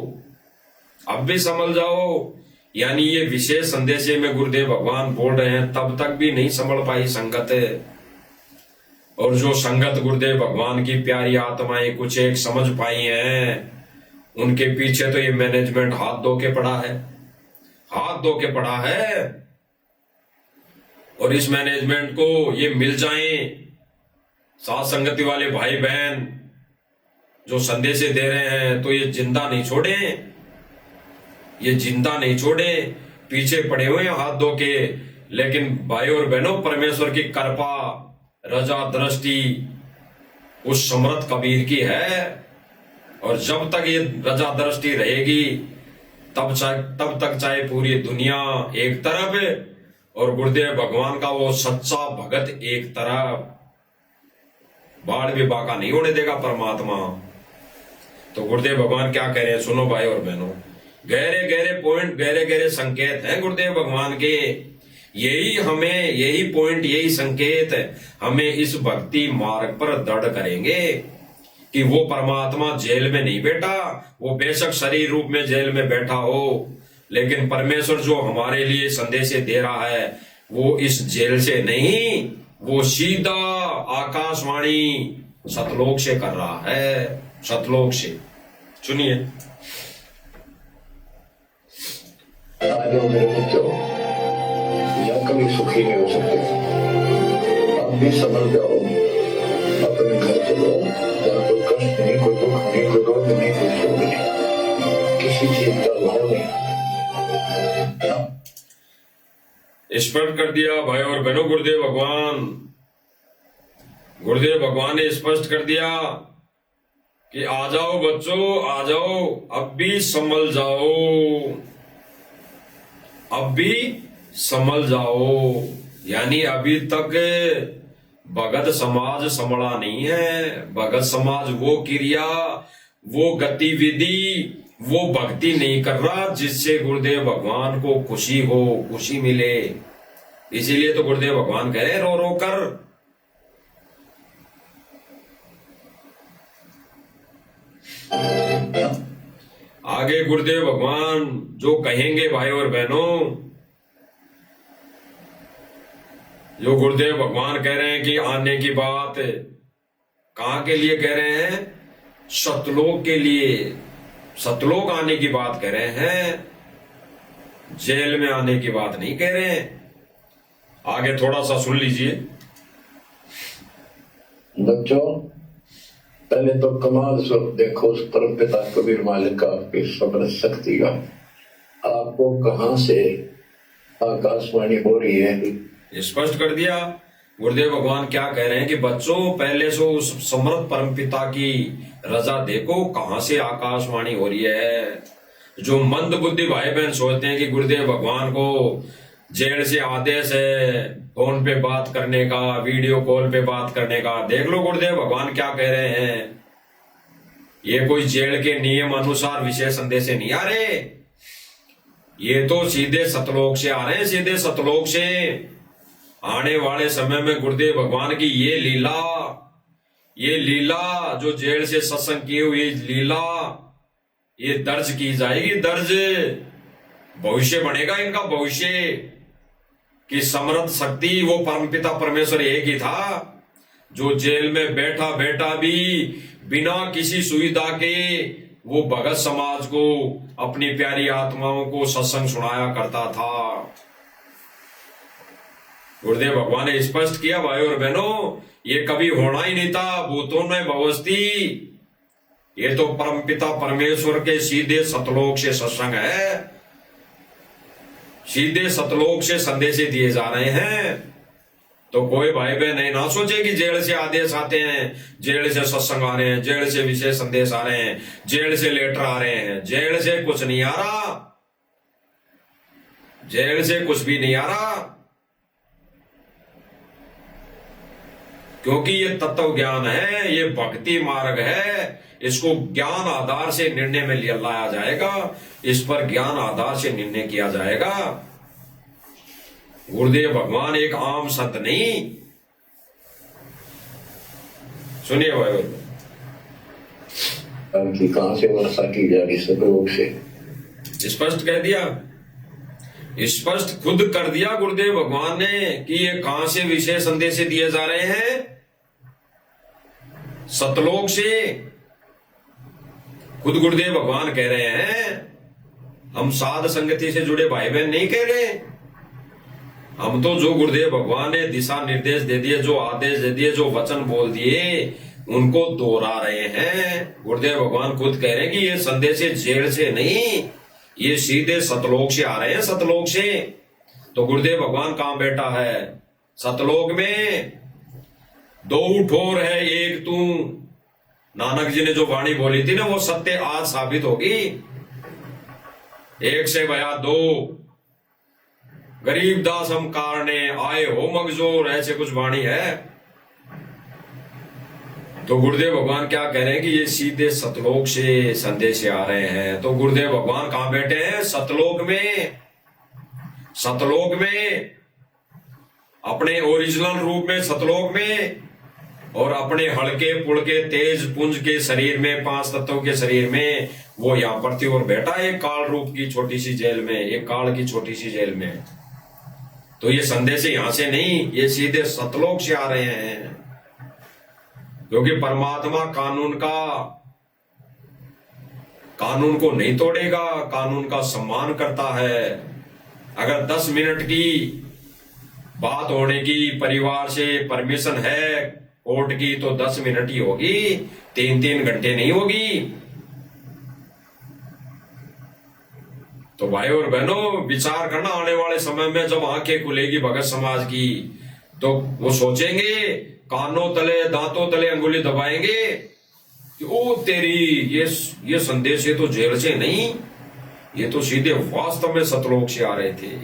अब भी संभल जाओ। यानी ये विशेष संदेश में गुरुदेव भगवान बोल रहे हैं, तब तक भी नहीं संभल पाई संगत। और जो संगत गुरुदेव भगवान की प्यारी आत्माएं कुछ एक समझ पाई हैं, उनके पीछे तो ये मैनेजमेंट हाथ धो के पड़ा है, हाथ धो के पड़ा है। और इस मैनेजमेंट को ये मिल जाए साथ संगति वाले भाई बहन जो संदेश दे रहे हैं, तो ये जिंदा नहीं छोड़े, ये जिंदा नहीं छोड़े, पीछे पड़े हुए हैं हाथ धो के। लेकिन भाई और बहनों, परमेश्वर की कृपा, रजा दृष्टि उस समर्थ कबीर की है। और जब तक ये रजा दृष्टि रहेगी, तब तक चाहे पूरी दुनिया एक तरफ और गुरुदेव भगवान का वो सच्चा भगत एक तरफ, बाढ़ भी बाका नहीं होने देगा परमात्मा। तो गुरुदेव भगवान क्या कह रहे हैं, सुनो भाई और बहनों। गहरे गहरे पॉइंट, गहरे गहरे संकेत हैं गुरुदेव भगवान के। यही पॉइंट, यही संकेत हमें इस भक्ति मार्ग पर दृढ़ करेंगे कि वो परमात्मा जेल में नहीं बैठा। वो बेशक शरीर रूप में जेल में बैठा हो, लेकिन परमेश्वर जो हमारे लिए संदेश दे रहा है, वो इस जेल से नहीं, वो सीधा आकाशवाणी सतलोक से कर रहा है, सतलोक से। सुनिए। मेरे बच्चों, यह कभी सुखी नहीं हो सकते। आप भी समझ जाओ, अपने घर चलो, जहाँ कोई कष्ट नहीं, कोई दुख नहीं, कोई रोग नहीं, कोई शोक नहीं, किसी चीज का अभाव नहीं। स्पष्ट कर दिया भाई और बहनों गुरुदेव भगवान ने स्पष्ट कर दिया कि आ जाओ बच्चों, आ जाओ, अब भी संभल जाओ, अब भी संभल जाओ। यानी अभी तक भगत समाज संभला नहीं है। भगत समाज वो क्रिया, वो गतिविधि, वो भक्ति नहीं कर रहा जिससे गुरुदेव भगवान को खुशी हो, खुशी मिले। इसीलिए तो गुरुदेव भगवान कह रहे रो रो कर। आगे गुरुदेव भगवान जो कहेंगे भाई और बहनों, जो गुरुदेव भगवान कह रहे हैं कि आने की बात कहां के लिए कह रहे हैं? सतलोक के लिए। सतलोक आने की बात कह रहे हैं, जेल में आने की बात नहीं कह रहे हैं। आगे थोड़ा सा सुन लीजिए बच्चों। पहले तो कमाल स्वरूप देखो उस परम पिता कबीर मालिक का, आपकी समझ शक्ति का। आपको कहां से आकाशवाणी हो रही है, स्पष्ट कर दिया गुरुदेव भगवान। क्या कह रहे हैं कि बच्चों पहले से उस समर्थ परम पिता की रजा देखो, कहां से आकाशवाणी हो रही है। जो मंद बुद्धि भाई बहन सोचते हैं कि गुरुदेव भगवान को जेल से आदेश है फोन पे बात करने का, वीडियो कॉल पे बात करने का, देख लो गुरुदेव भगवान क्या कह रहे हैं। ये कोई जेल के नियम अनुसार विशेष संदेश से नहीं आ रहे, ये तो सीधे सतलोक से आ रहे हैं, सीधे सतलोक से। आने वाले समय में गुरुदेव भगवान की ये लीला जो जेल से सत्संग की हुई लीला, ये दर्ज की जाएगी, दर्ज। भविष्य बनेगा इनका, भविष्य की समर्थ शक्ति वो परमपिता परमेश्वर एक ही था जो जेल में बैठा बैठा भी बिना किसी सुविधा के वो भगत समाज को, अपनी प्यारी आत्माओं को सत्संग सुनाया करता था। गुरुदेव भगवान ने स्पष्ट किया भाई और बहनों, ये कभी होना ही नहीं था, भूतों में भवस्ती। ये तो परमपिता परमेश्वर के सीधे सतलोक से सत्संग है, सीधे सतलोक से संदेश दिए जा रहे हैं। तो कोई भाई बहन नहीं ना सोचे कि जेल से आदेश आते हैं, जेल से सत्संग आ रहे हैं, जेल से विशेष संदेश आ रहे हैं, जेल से लेटर आ रहे हैं। जेल से कुछ नहीं आ रहा, जेल से कुछ भी नहीं आ रहा, क्योंकि ये तत्व ज्ञान है, ये भक्ति मार्ग है। इसको ज्ञान आधार से निर्णय में लाया जाएगा, इस पर ज्ञान आधार से निर्णय किया जाएगा। गुरुदेव भगवान एक आम संत नहीं। सुनिए भाई, कहां से वर्षा की जा रही सतलोक से। स्पष्ट कह दिया, स्पष्ट खुद कर दिया गुरुदेव भगवान ने कि ये कहां से विशेष संदेश दिए जा रहे हैं? सतलोक से। खुद गुरुदेव भगवान कह रहे हैं, हम साध संगति से जुड़े भाई बहन नहीं कह रहे। हम तो जो गुरुदेव भगवान ने दिशा निर्देश दे दिए, जो आदेश दे दिए, जो वचन बोल दिए, उनको दोहरा रहे हैं। गुरुदेव भगवान खुद कह रहे हैं कि ये संदेश जेल से नहीं, ये सीधे सतलोक से आ रहे हैं, सतलोक से। तो गुरुदेव भगवान कहां बैठा है? सतलोक में। दो ठोर है एक तू। नानक जी ने जो वाणी बोली थी ना, वो सत्य आज साबित होगी। एक से भया दो, गरीब दास हम कारणे आए हो मगजोर, ऐसे कुछ वाणी है। तो गुरुदेव भगवान क्या कह रहे हैं कि ये सीधे सतलोक से संदेश आ रहे हैं। तो गुरुदेव भगवान कहां बैठे हैं? सतलोक में। सतलोक में, अपने ओरिजिनल रूप में सतलोक में, और अपने हल्के पुड़के तेज पुंज के शरीर में, 5 तत्वों के शरीर में वो यहाँ पर थी और बैठा एक काल रूप की छोटी सी जेल में, एक काल की छोटी सी जेल में। तो ये संदेश यहां से नहीं, ये सीधे सतलोक से आ रहे हैं, क्योंकि परमात्मा कानून को नहीं तोड़ेगा, कानून का सम्मान करता है। अगर 10 मिनट की बात होने की परिवार से परमिशन है कोर्ट की तो 10 मिनट ही होगी, 3-3 घंटे नहीं होगी। तो भाई और बहनों, विचार करना आने वाले समय में जब आंखें खुलेगी भगत समाज की, तो वो सोचेंगे, कानों तले दांतों तले अंगुली दबाएंगे कि ओ तेरी ये संदेश ये तो जेल से नहीं, ये तो सीधे वास्तव में सतलोक से आ रहे थे।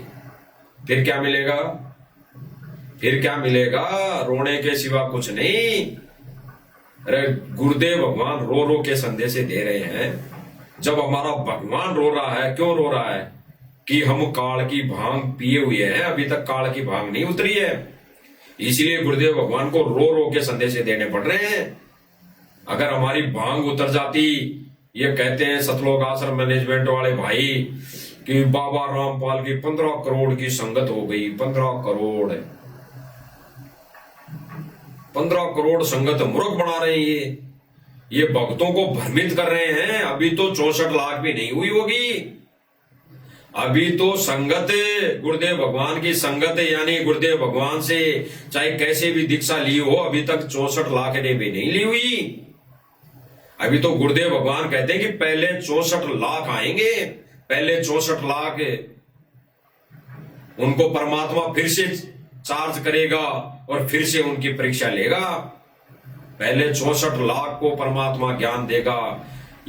फिर क्या मिलेगा? फिर क्या मिलेगा? रोने के सिवा कुछ नहीं। अरे गुरुदेव भगवान रो रो के संदेश दे रहे हैं। जब हमारा भगवान रो रहा है, क्यों रो रहा है? कि हम काल की भांग पिए हुए हैं, अभी तक काल की भांग नहीं उतरी है, इसलिए गुरुदेव भगवान को रो रो के संदेश देने पड़ रहे हैं। अगर हमारी भांग उतर जाती, ये कहते हैं सतलोक आश्रम मैनेजमेंट वाले भाई कि बाबा रामपाल की 15 करोड़ की संगत हो गई। 15 करोड़ संगत मूर्ख बना रहे हैं। ये भक्तों को भ्रमित कर रहे हैं। अभी तो 64 लाख भी नहीं हुई होगी। अभी तो संगत, गुरुदेव भगवान की संगत, यानी गुरुदेव भगवान से चाहे कैसे भी दीक्षा ली हो, अभी तक 64 लाख ने भी नहीं ली हुई। अभी तो गुरुदेव भगवान कहते हैं कि पहले 64 लाख आएंगे, पहले 64 लाख उनको परमात्मा फिर से चार्ज करेगा और फिर से उनकी परीक्षा लेगा। पहले 64 लाख को परमात्मा ज्ञान देगा,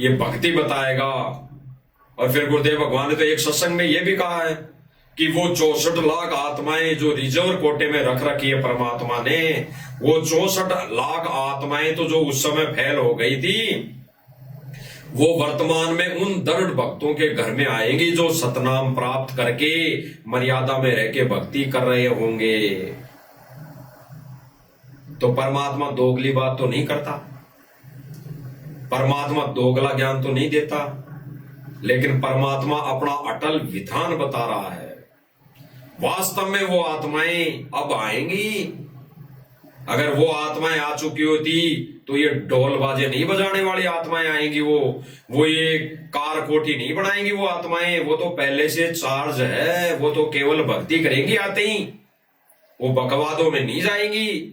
ये भक्ति बताएगा। और फिर गुरुदेव भगवान ने तो एक सत्संग में यह भी कहा है कि वो 64 लाख आत्माएं जो रिजर्व कोटे में रख रखी है परमात्मा ने, वो 64 लाख आत्माएं तो जो उस समय फैल हो गई थी, वो वर्तमान में उन दृढ़ भक्तों के घर में आएंगी जो सतनाम प्राप्त करके मर्यादा में रह के भक्ति कर रहे होंगे। तो परमात्मा दोगली बात तो नहीं करता, परमात्मा दोगला ज्ञान तो नहीं देता, लेकिन परमात्मा अपना अटल विधान बता रहा है। वास्तव में वो आत्माएं अब आएंगी। अगर वो आत्माएं आ चुकी होती तो ये ढोल बाजे नहीं बजाने वाली आत्माएं आएंगी, वो ये कार कोठी नहीं बनाएंगी वो आत्माएं। वो तो पहले से चार्ज है, वो तो केवल भक्ति करेंगी आते ही, वो बकवादों में नहीं जाएंगी।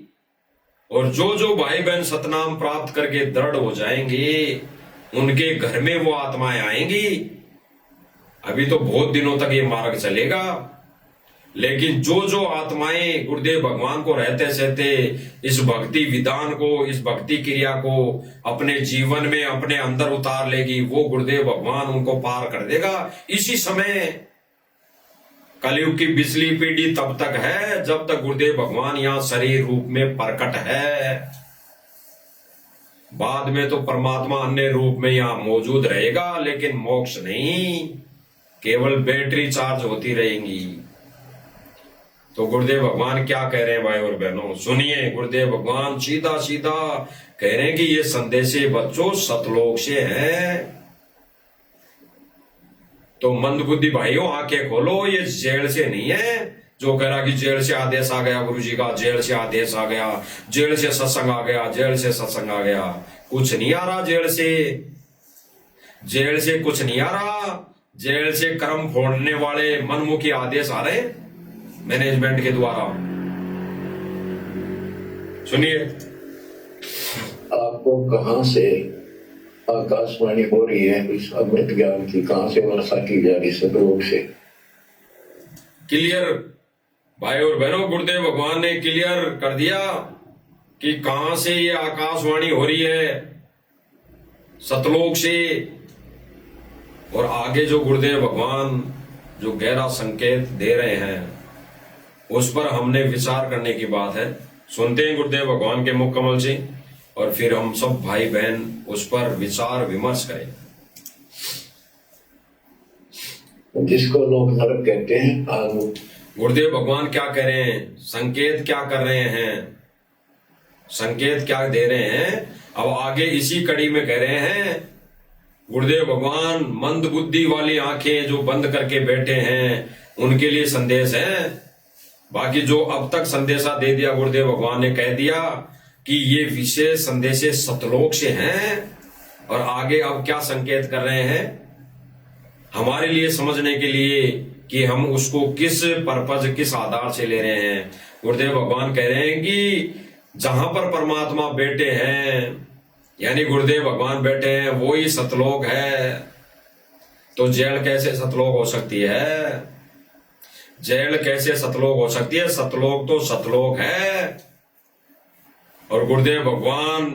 और जो जो भाई बहन सतनाम प्राप्त करके दृढ़ हो जाएंगे, उनके घर में वो आत्माएं आएंगी। अभी तो बहुत दिनों तक ये मार्ग चलेगा, लेकिन जो जो आत्माएं गुरुदेव भगवान को रहते सहते इस भक्ति विधान को, इस भक्ति क्रिया को अपने जीवन में अपने अंदर उतार लेगी, वो गुरुदेव भगवान उनको पार कर देगा। इसी समय कलयुग की बिजली पीढ़ी तब तक है जब तक गुरुदेव भगवान यहाँ शरीर रूप में प्रकट है। बाद में तो परमात्मा अन्य रूप में यहाँ मौजूद रहेगा, लेकिन मोक्ष नहीं, केवल बैटरी चार्ज होती रहेंगी। तो गुरुदेव भगवान क्या कह रहे हैं भाई और बहनों, सुनिए। गुरुदेव भगवान सीधा सीधा कह रहे हैं कि ये संदेशे बच्चों सतलोक से हैं। तो मंदबुद्धि भाइयों आंखें खोलो, ये जेल से नहीं है। जो कह रहा कि जेल से आदेश आ गया गुरुजी का, जेल से आदेश आ गया, जेल से सत्संग आ गया, जेल से सत्संग आ गया, कुछ नहीं आ रहा जेल से। जेल से कुछ नहीं आ रहा। जेल से कर्म फोड़ने वाले मनमुखी आदेश आ रहे मैनेजमेंट के द्वारा। सुनिए, आपको कहां से आकाशवाणी हो रही है इस अमृत ज्ञान की, कहां से वर्षा की जा रही सतलोक से? क्लियर भाई और बहनों, गुरुदेव भगवान ने क्लियर कर दिया कि कहां से ये आकाशवाणी हो रही है, सतलोक से। और आगे जो गुरुदेव भगवान जो गहरा संकेत दे रहे हैं उस पर हमने विचार करने की बात है। सुनते हैं गुरुदेव भगवान के मुख कमल से, और फिर हम सब भाई बहन उस पर विचार विमर्श करें। जिसको लोग नरक कहते हैं, आज गुरुदेव भगवान क्या कह रहे हैं, संकेत क्या कर रहे हैं, संकेत क्या दे रहे हैं। अब आगे इसी कड़ी में कह रहे हैं गुरुदेव भगवान, मंद बुद्धि वाली आंखें जो बंद करके बैठे हैं उनके लिए संदेश है। बाकी जो अब तक संदेशा दे दिया गुरुदेव भगवान ने कह दिया कि ये विशेष संदेशे सतलोक से हैं। और आगे अब क्या संकेत कर रहे हैं हमारे लिए समझने के लिए कि हम उसको किस पर्पज, किस आधार से ले रहे हैं। गुरुदेव भगवान कह रहे हैं कि जहां पर परमात्मा बैठे हैं, यानी गुरुदेव भगवान बैठे हैं, वो ही सतलोक है। तो जेल कैसे सतलोक हो सकती है? जेल कैसे सतलोक हो सकती है? सतलोक तो सतलोक है। और गुरुदेव भगवान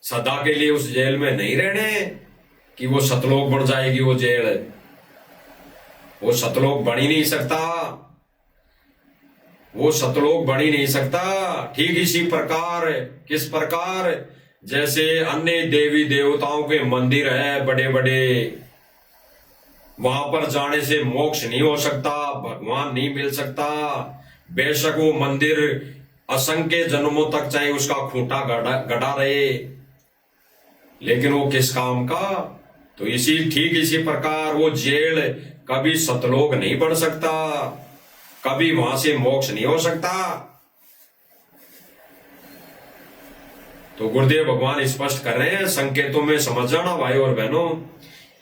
सदा के लिए उस जेल में नहीं रहने कि वो सतलोक बन जाएगी वो जेल। वो सतलोक बन ही नहीं सकता, वो सतलोक बन ही नहीं सकता। ठीक इसी प्रकार, किस प्रकार? जैसे अन्य देवी देवताओं के मंदिर है बड़े बड़े, वहां पर जाने से मोक्ष नहीं हो सकता, भगवान नहीं मिल सकता। बेशक वो मंदिर असंख्य जन्मों तक चाहे उसका खूंटा गड़ा रहे, लेकिन वो किस काम का? तो ठीक इसी प्रकार वो जेल कभी सतलोक नहीं बन सकता, कभी वहां से मोक्ष नहीं हो सकता। तो गुरुदेव भगवान स्पष्ट कर रहे हैं, संकेतों में समझ जाना भाई और बहनों।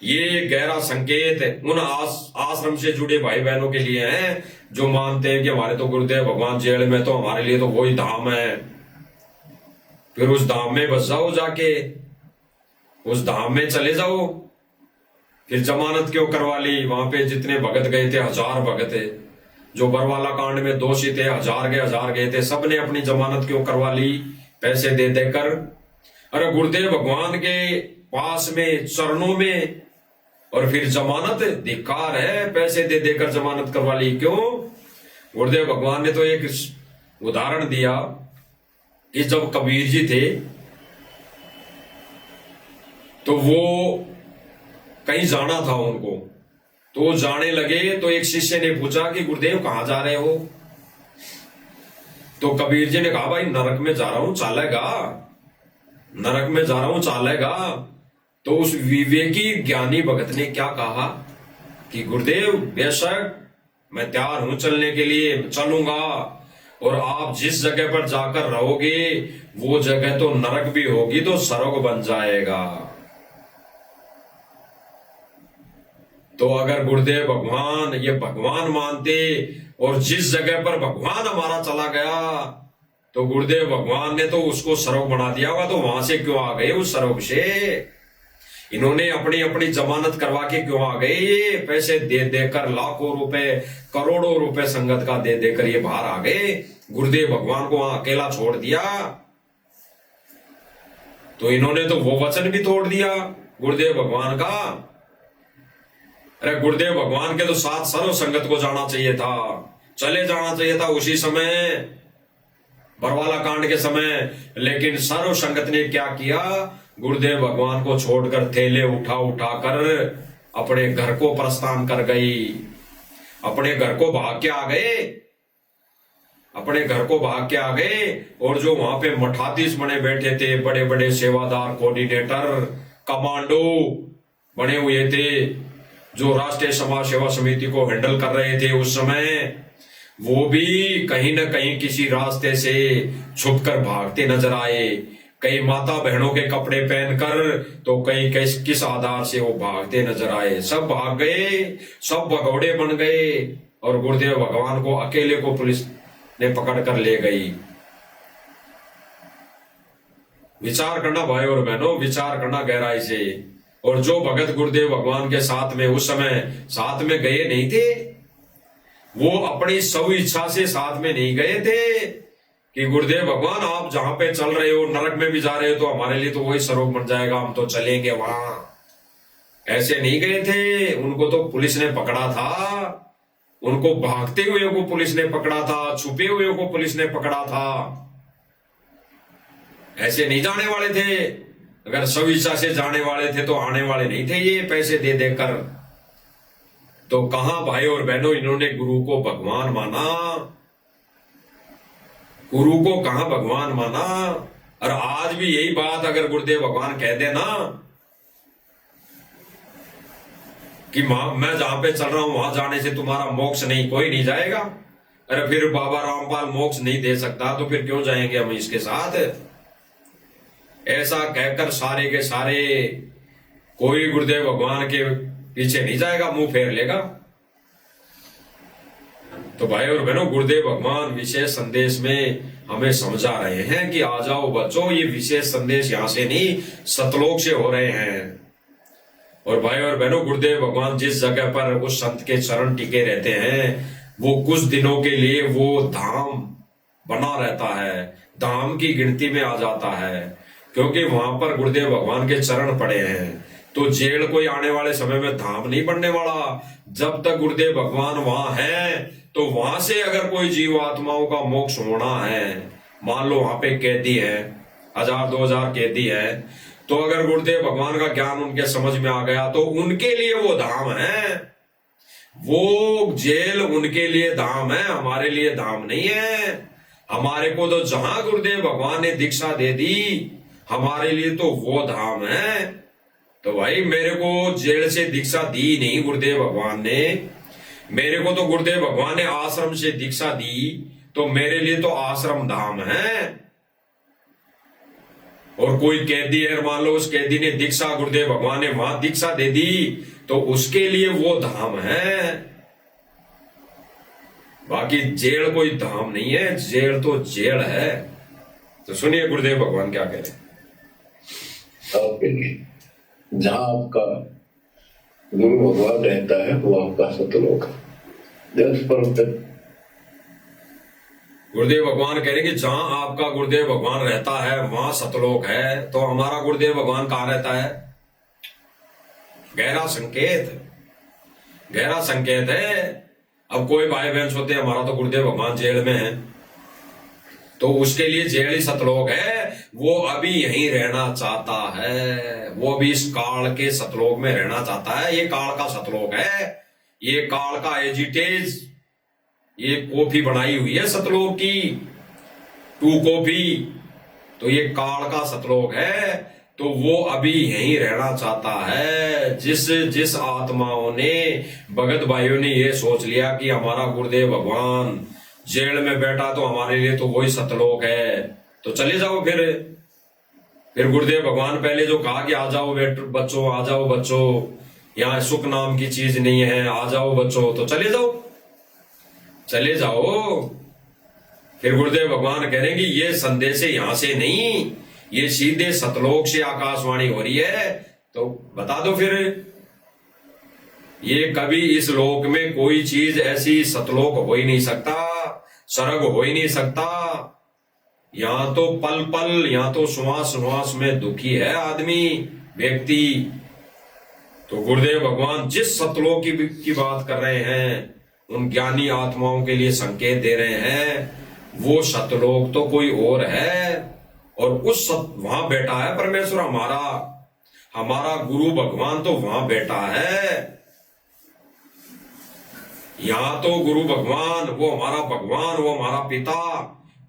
ये गहरा संकेत उन आश्रम से जुड़े भाई बहनों के लिए है जो मानते हैं कि हमारे तो गुरुदेव भगवान जेल में, तो हमारे लिए तो वही धाम है। फिर उस धाम में बस जाओ, जाके उस धाम में चले जाओ। फिर जमानत क्यों करवा ली? वहां पे जितने भगत गए थे, 1000 भगत है जो बरवाला कांड में दोषी थे, 1000 गए थे, सबने अपनी जमानत क्यों करवा ली? पैसे दे देकर। अरे गुरुदेव भगवान के पास में, चरणों में, और फिर जमानत धिक्कार है, पैसे दे देकर जमानत करवा ली। क्यों? गुरुदेव भगवान ने तो एक उदाहरण दिया कि जब कबीर जी थे तो वो कहीं जाना था उनको, तो जाने लगे तो एक शिष्य ने पूछा कि गुरुदेव कहां जा रहे हो? तो कबीर जी ने कहा भाई नरक में जा रहा हूं, चालेगा? नरक में जा रहा हूं, चालेगा? तो उस विवेकी ज्ञानी भगत ने क्या कहा कि गुरुदेव बेशक मैं तैयार हूं चलने के लिए, चलूंगा, और आप जिस जगह पर जाकर रहोगे वो जगह तो नरक भी होगी तो स्वर्ग बन जाएगा। तो अगर गुरुदेव भगवान ये भगवान मानते और जिस जगह पर भगवान हमारा चला गया तो गुरुदेव भगवान ने तो उसको स्वर्ग बना दिया होगा, तो वहां से क्यों आ गए उस स्वर्ग से? इन्होंने अपनी अपनी जमानत करवा के क्यों आ गए? ये पैसे दे देकर, लाखों रुपए, करोड़ों रुपए संगत का दे देकर ये बाहर आ गए, गुरुदेव भगवान को वहां अकेला छोड़ दिया। तो इन्होंने तो वो वचन भी तोड़ दिया गुरुदेव भगवान का। अरे गुरुदेव भगवान के तो साथ सर्व संगत को जाना चाहिए था, चले जाना चाहिए था उसी समय, बरवाला कांड के समय। लेकिन सर्व संगत ने क्या किया? गुरुदेव भगवान को छोड़कर थैले उठा उठाकर अपने घर को प्रस्थान कर गई, अपने घर को भाग के आ गए, अपने घर को भाग के आ गए। और जो वहां पे मठाधीश बने बैठे थे, बड़े बड़े सेवादार, कोऑर्डिनेटर, कमांडो बने हुए थे, जो राष्ट्रीय समाज सेवा समिति को हैंडल कर रहे थे उस समय, वो भी कहीं न कहीं किसी रास्ते से छुपकर भागते नजर आए। कई माता बहनों के कपड़े पहनकर, तो कई किस आधार से वो भागते नजर आए। सब भाग गए, सब भगौड़े बन गए, और गुरुदेव भगवान को अकेले को पुलिस ने पकड़ कर ले गई। विचार करना भाई और बहनों, विचार करना गहराई से। और जो भगत गुरुदेव भगवान के साथ में उस समय साथ में गए नहीं थे, वो अपनी स्व इच्छा से साथ में नहीं गए थे कि गुरुदेव भगवान आप जहां पे चल रहे हो, नरक में भी जा रहे हो, तो हमारे लिए तो वही स्वर्ग बन जाएगा, हम तो चलेंगे वहां। ऐसे नहीं गए थे। उनको तो पुलिस ने पकड़ा था, उनको भागते हुए को पुलिस ने पकड़ा था, छुपे हुए को पुलिस ने पकड़ा था। ऐसे नहीं जाने वाले थे। अगर स्वेच्छा से जाने वाले थे तो आने वाले नहीं थे ये पैसे दे देकर। तो कहां भाई और बहनों इन्होंने गुरु को भगवान माना? गुरु को कहां भगवान माना? और आज भी यही बात अगर गुरुदेव भगवान कह देना कि मैं जहां पे चल रहा हूं वहां जाने से तुम्हारा मोक्ष नहीं, कोई नहीं जाएगा। अरे फिर बाबा रामपाल मोक्ष नहीं दे सकता, तो फिर क्यों जाएंगे हम इसके साथ? ऐसा कहकर सारे के सारे कोई गुरुदेव भगवान के पीछे नहीं जाएगा, मुंह फेर लेगा। तो भाई और बहनों, गुरुदेव भगवान विशेष संदेश में हमें समझा रहे हैं कि आ जाओ बच्चों, ये विशेष संदेश यहां से नहीं सतलोक से हो रहे हैं। और भाई और बहनों, गुरुदेव भगवान जिस जगह पर उस संत के चरण टिके रहते हैं, वो कुछ दिनों के लिए वो धाम बना रहता है, धाम की गिनती में आ जाता है, क्योंकि वहां पर गुरुदेव भगवान के चरण पड़े हैं। तो जेल कोई आने वाले समय में धाम नहीं बनने वाला। जब तक गुरुदेव भगवान वहां है, तो वहां से अगर कोई जीव आत्माओं का मोक्ष होना है, मान लो वहां पे कैदी है, 1000-2000 कैदी है, तो अगर गुरुदेव भगवान का ज्ञान उनके समझ में आ गया, तो उनके लिए वो धाम है। वो जेल उनके लिए धाम है, हमारे लिए धाम नहीं है। हमारे को तो जहां गुरुदेव भगवान ने दीक्षा दे दी, हमारे लिए तो वो धाम है। तो भाई मेरे को जेल से दीक्षा दी नहीं गुरुदेव भगवान ने, मेरे को तो गुरुदेव भगवान ने आश्रम से दीक्षा दी, तो मेरे लिए तो आश्रम धाम है। और कोई कैदी है, मान लो उस कैदी ने दीक्षा, गुरुदेव भगवान ने वहां दीक्षा दे दी, तो उसके लिए वो धाम है। बाकी जेल कोई धाम नहीं है, जेल तो जेल है। तो सुनिए गुरुदेव भगवान क्या कह रहे हैं। आपके लिए जहां आपका गुरु भगवान रहता है, वो आपका सतलोक है। गुरुदेव भगवान कह रहे कि जहां आपका गुरुदेव भगवान रहता है, वहां सतलोक है। तो हमारा गुरुदेव भगवान कहां रहता है? गहरा संकेत, गहरा संकेत है। अब कोई भाई बहन सोते हैं हमारा तो गुरुदेव भगवान जेल में है, तो उसके लिए जेल ही सतलोक है। वो अभी यहीं रहना चाहता है, वो भी इस काल के सतलोक में रहना चाहता है। ये काल का सतलोक है, ये काल का एजिटेज, ये कॉफी बनाई हुई है सतलोक की, 2 कॉफी। तो ये काल का सतलोक है, तो वो अभी यहीं रहना चाहता है। जिस आत्माओं ने, भगत भाइयों ने ये सोच लिया कि हमारा गुरुदेव भगवान जेल में बैठा, तो हमारे लिए तो वही सतलोक है, तो चले जाओ। फिर गुरुदेव भगवान पहले जो कहा कि आ जाओ बच्चों, आ जाओ बच्चों, यहाँ सुख नाम की चीज नहीं है, आ जाओ बच्चों, तो चले जाओ, चले जाओ। फिर गुरुदेव भगवान कह रहे हैं कि ये संदेश यहां से नहीं, ये सीधे सतलोक से आकाशवाणी हो रही है। तो बता दो फिर, ये कभी इस लोक में कोई चीज ऐसी सतलोक हो ही नहीं सकता, स्वर्ग हो ही नहीं सकता। यहां तो पल पल, यहां तो श्वास श्वास में दुखी है आदमी, व्यक्ति। तो गुरुदेव भगवान जिस सतलोक की बात कर रहे हैं, उन ज्ञानी आत्माओं के लिए संकेत दे रहे हैं, वो सतलोक तो कोई और है। और वहां बैठा है परमेश्वर, हमारा गुरु भगवान तो वहां बैठा है। यहां तो गुरु भगवान, वो हमारा भगवान, वो हमारा पिता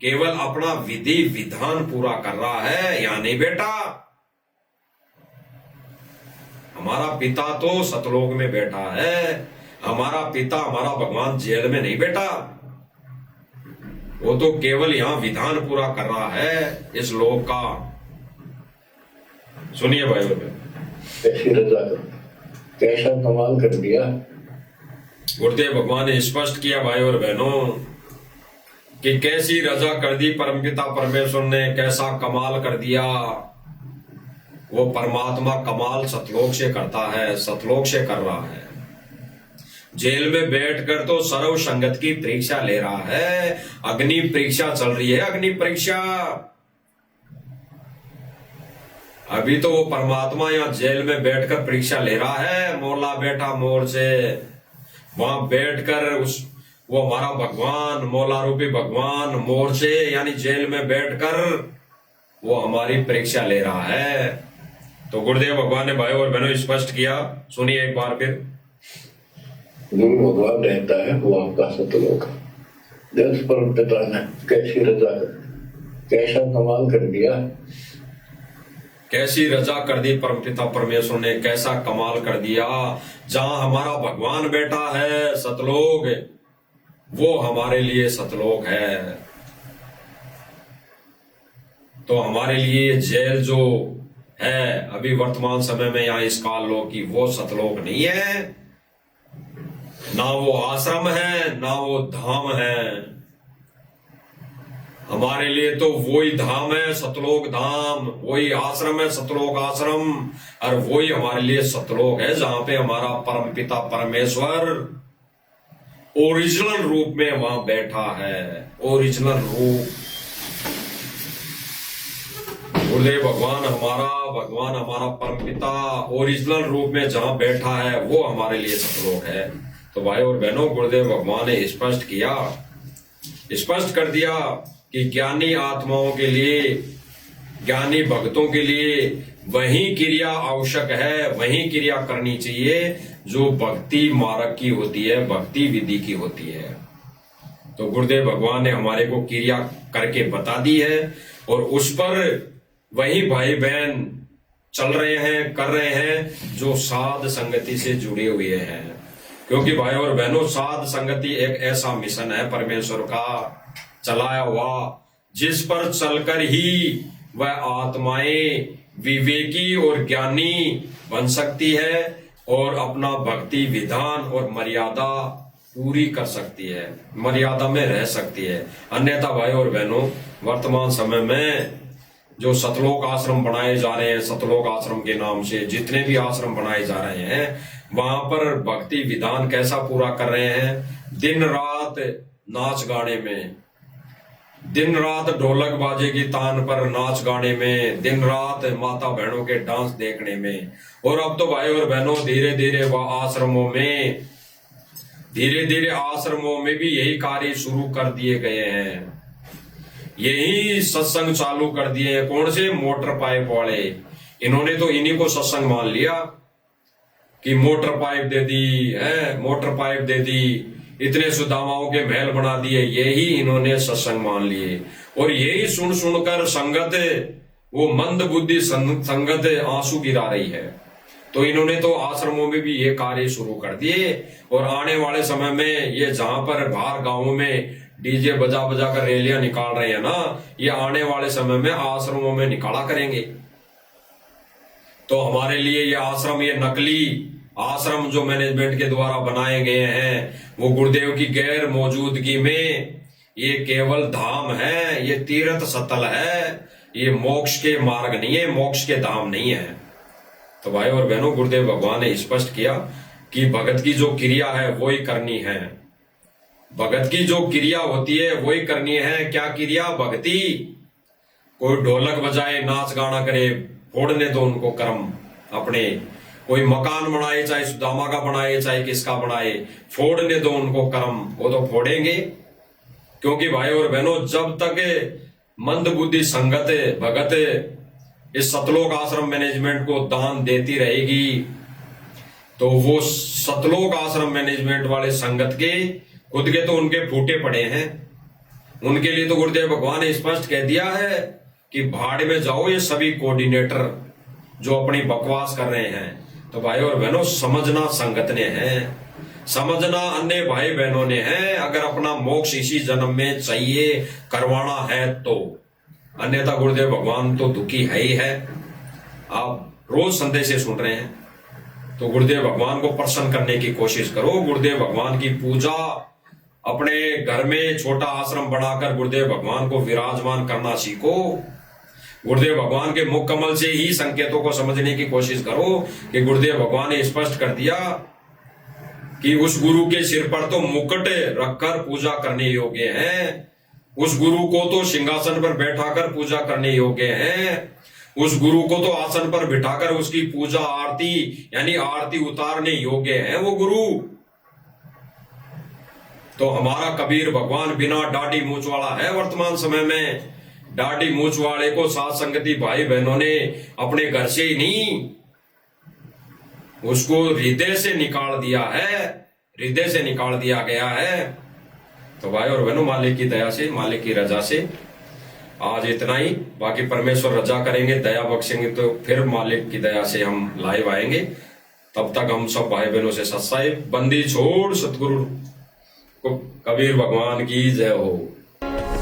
केवल अपना विधि विधान पूरा कर रहा है, यहां नहीं बैठा। हमारा पिता तो सतलोक में बैठा है, हमारा पिता, हमारा भगवान जेल में नहीं बैठा। वो तो केवल यहां विधान पूरा कर रहा है इस लोक का। सुनिए भाई कैसी रजा, कैसा कमाल कर दिया। गुरुदेव भगवान ने स्पष्ट किया भाई और बहनों कि कैसी रजा कर दी परमपिता परमेश्वर ने, कैसा कमाल कर दिया। वो परमात्मा कमाल सतलोक से करता है, सतलोक से कर रहा है। जेल में बैठकर तो सर्व संगत की परीक्षा ले रहा है, अग्नि परीक्षा चल रही है, अग्नि परीक्षा। अभी तो वो परमात्मा यहाँ जेल में बैठकर परीक्षा ले रहा है। मोला बैठा मोर से, वहां बैठकर वो हमारा भगवान, मौला रूपी भगवान मोर से यानी जेल में बैठकर वो हमारी परीक्षा ले रहा है। तो गुरुदेव भगवान ने भाई और बहनों स्पष्ट किया, सुनिए एक बार फिर। गुरु भगवान रहता है, वो आपका सतलोक है। देश परम पिता ने कैसी रजा, कैसा कमाल कर दिया। कैसी रजा कर दी परमपिता परमेश्वर ने, कैसा कमाल कर दिया। जहां हमारा भगवान बैठा है सतलोक, वो हमारे लिए सतलोक है। तो हमारे लिए जेल जो है। अभी वर्तमान समय में यहाँ इस काल लोक की वो सतलोक नहीं है, ना वो आश्रम है, ना वो धाम है। हमारे लिए तो वही धाम है, सतलोक धाम, वही आश्रम है, सतलोक आश्रम, और वही हमारे लिए सतलोक है जहां पे हमारा परम पिता परमेश्वर ओरिजिनल रूप में वहां बैठा है। ओरिजिनल रूप गुरुदेव भगवान हमारा परम पिता ओरिजिनल रूप में जहां बैठा है वो हमारे लिए सतलोक है। तो भाई और बहनों, गुरुदेव भगवान ने स्पष्ट कर दिया कि ज्ञानी आत्माओं के लिए, ज्ञानी भक्तों के लिए वही क्रिया आवश्यक है, वही क्रिया करनी चाहिए जो भक्ति मार्ग की होती है, भक्ति विधि की होती है। तो गुरुदेव भगवान ने हमारे को क्रिया करके बता दी है और उस पर वही भाई बहन चल रहे हैं, कर रहे हैं जो साध संगति से जुड़े हुए हैं। क्योंकि भाई और बहनों, साध संगति एक ऐसा मिशन है परमेश्वर का चलाया हुआ, जिस पर चलकर ही वह आत्माएं विवेकी और ज्ञानी बन सकती है और अपना भक्ति विधान और मर्यादा पूरी कर सकती है, मर्यादा में रह सकती है। अन्यथा भाई और बहनों, वर्तमान समय में जो सतलोक आश्रम बनाए जा रहे हैं, सतलोक आश्रम के नाम से जितने भी आश्रम बनाए जा रहे हैं, वहां पर भक्ति विधान कैसा पूरा कर रहे हैं? दिन रात नाच गाने में, दिन रात ढोलक बाजे की तान पर नाच गाने में, दिन रात माता बहनों के डांस देखने में। और अब तो भाई और बहनों, धीरे धीरे आश्रमों में भी यही कार्य शुरू कर दिए गए हैं, यही सत्संग चालू कर दिए हैं। कौन से? मोटर पाइप वाले। इन्होंने तो इन्हीं को सत्संग मान लिया कि मोटर पाइप दे दी है, मोटर पाइप दे दी, इतने सुदामाओं के महल बना दिए, यही इन्होंने सत्संग मान लिए। और यही सुन सुनकर संगत, वो मंद बुद्धि संगत आंसू गिरा रही है। तो इन्होंने तो आश्रमों में भी ये कार्य शुरू कर दिए और आने वाले समय में ये जहां पर बाहर गांवों में डीजे बजा बजा कर रैलियां निकाल रहे हैं ना, ये आने वाले समय में आश्रमों में निकाला करेंगे। तो हमारे लिए ये आश्रम, ये नकली आश्रम जो मैनेजमेंट के द्वारा बनाए गए हैं, वो गुरुदेव की गैर मौजूदगी में ये केवल धाम है, ये तीर्थ स्थल है, ये मोक्ष के मार्ग नहीं है, मोक्ष के धाम नहीं है। तो भाई और बहनों, गुरुदेव भगवान ने स्पष्ट किया कि भगत की जो क्रिया है वही करनी है, भगत की जो क्रिया होती है वही करनी है। क्या क्रिया? भक्ति। कोई ढोलक बजाए, नाच गाना करे, फोड़ने दो उनको कर्म अपने। कोई मकान बनाए, चाहे सुदामा का बनाए, चाहे किसका बनाए, फोड़ने दो उनको कर्म, वो तो फोड़ेंगे। क्योंकि भाई और बहनों, जब तक मंद बुद्धि संगत भगत इस सतलोक आश्रम मैनेजमेंट को दान देती रहेगी, तो वो सतलोक आश्रम मैनेजमेंट वाले संगत के खुद के तो उनके फूटे पड़े हैं। उनके लिए तो गुरुदेव भगवान ने स्पष्ट कह दिया है कि भाड़ में जाओ ये सभी कोऑर्डिनेटर जो अपनी बकवास कर रहे हैं। तो भाई और बहनों, समझना संगत ने है, समझना अन्य भाई बहनों ने है। अगर अपना मोक्ष इसी जन्म में चाहिए, करवाना है तो, अन्यथा गुरुदेव भगवान तो दुखी है ही है। आप रोज संदेशे सुन रहे हैं, तो गुरुदेव भगवान को प्रसन्न करने की कोशिश करो। गुरुदेव भगवान की पूजा, अपने घर में छोटा आश्रम बनाकर गुरुदेव भगवान को विराजमान करना सीखो। गुरुदेव भगवान के मुख कमल से ही संकेतों को समझने की कोशिश करो कि गुरुदेव भगवान ने स्पष्ट कर दिया कि उस गुरु के सिर पर तो मुकुट रखकर पूजा करने योग्य है, उस गुरु को तो सिंहासन पर बैठाकर पूजा करने योग्य है, उस गुरु को तो आसन पर बिठाकर उसकी पूजा आरती यानी आरती उतारने योग्य है वो गुरु। तो हमारा कबीर भगवान बिना दाढ़ी मूंछ वाला है वर्तमान समय में। दाढ़ी मूंछ वाले को साथ संगति भाई बहनों ने अपने घर से ही नहीं, उसको हृदय से निकाल दिया है, हृदय से निकाल दिया गया है। तो भाई और बहनों, मालिक की दया से, मालिक की रजा से आज इतना ही। बाकी परमेश्वर रजा करेंगे, दया बख्शेंगे तो फिर मालिक की दया से हम लाइव आएंगे। तब तक हम सब भाई बहनों से सत्साई बंदी छोड़ सतगुरु को कबीर भगवान की जय हो।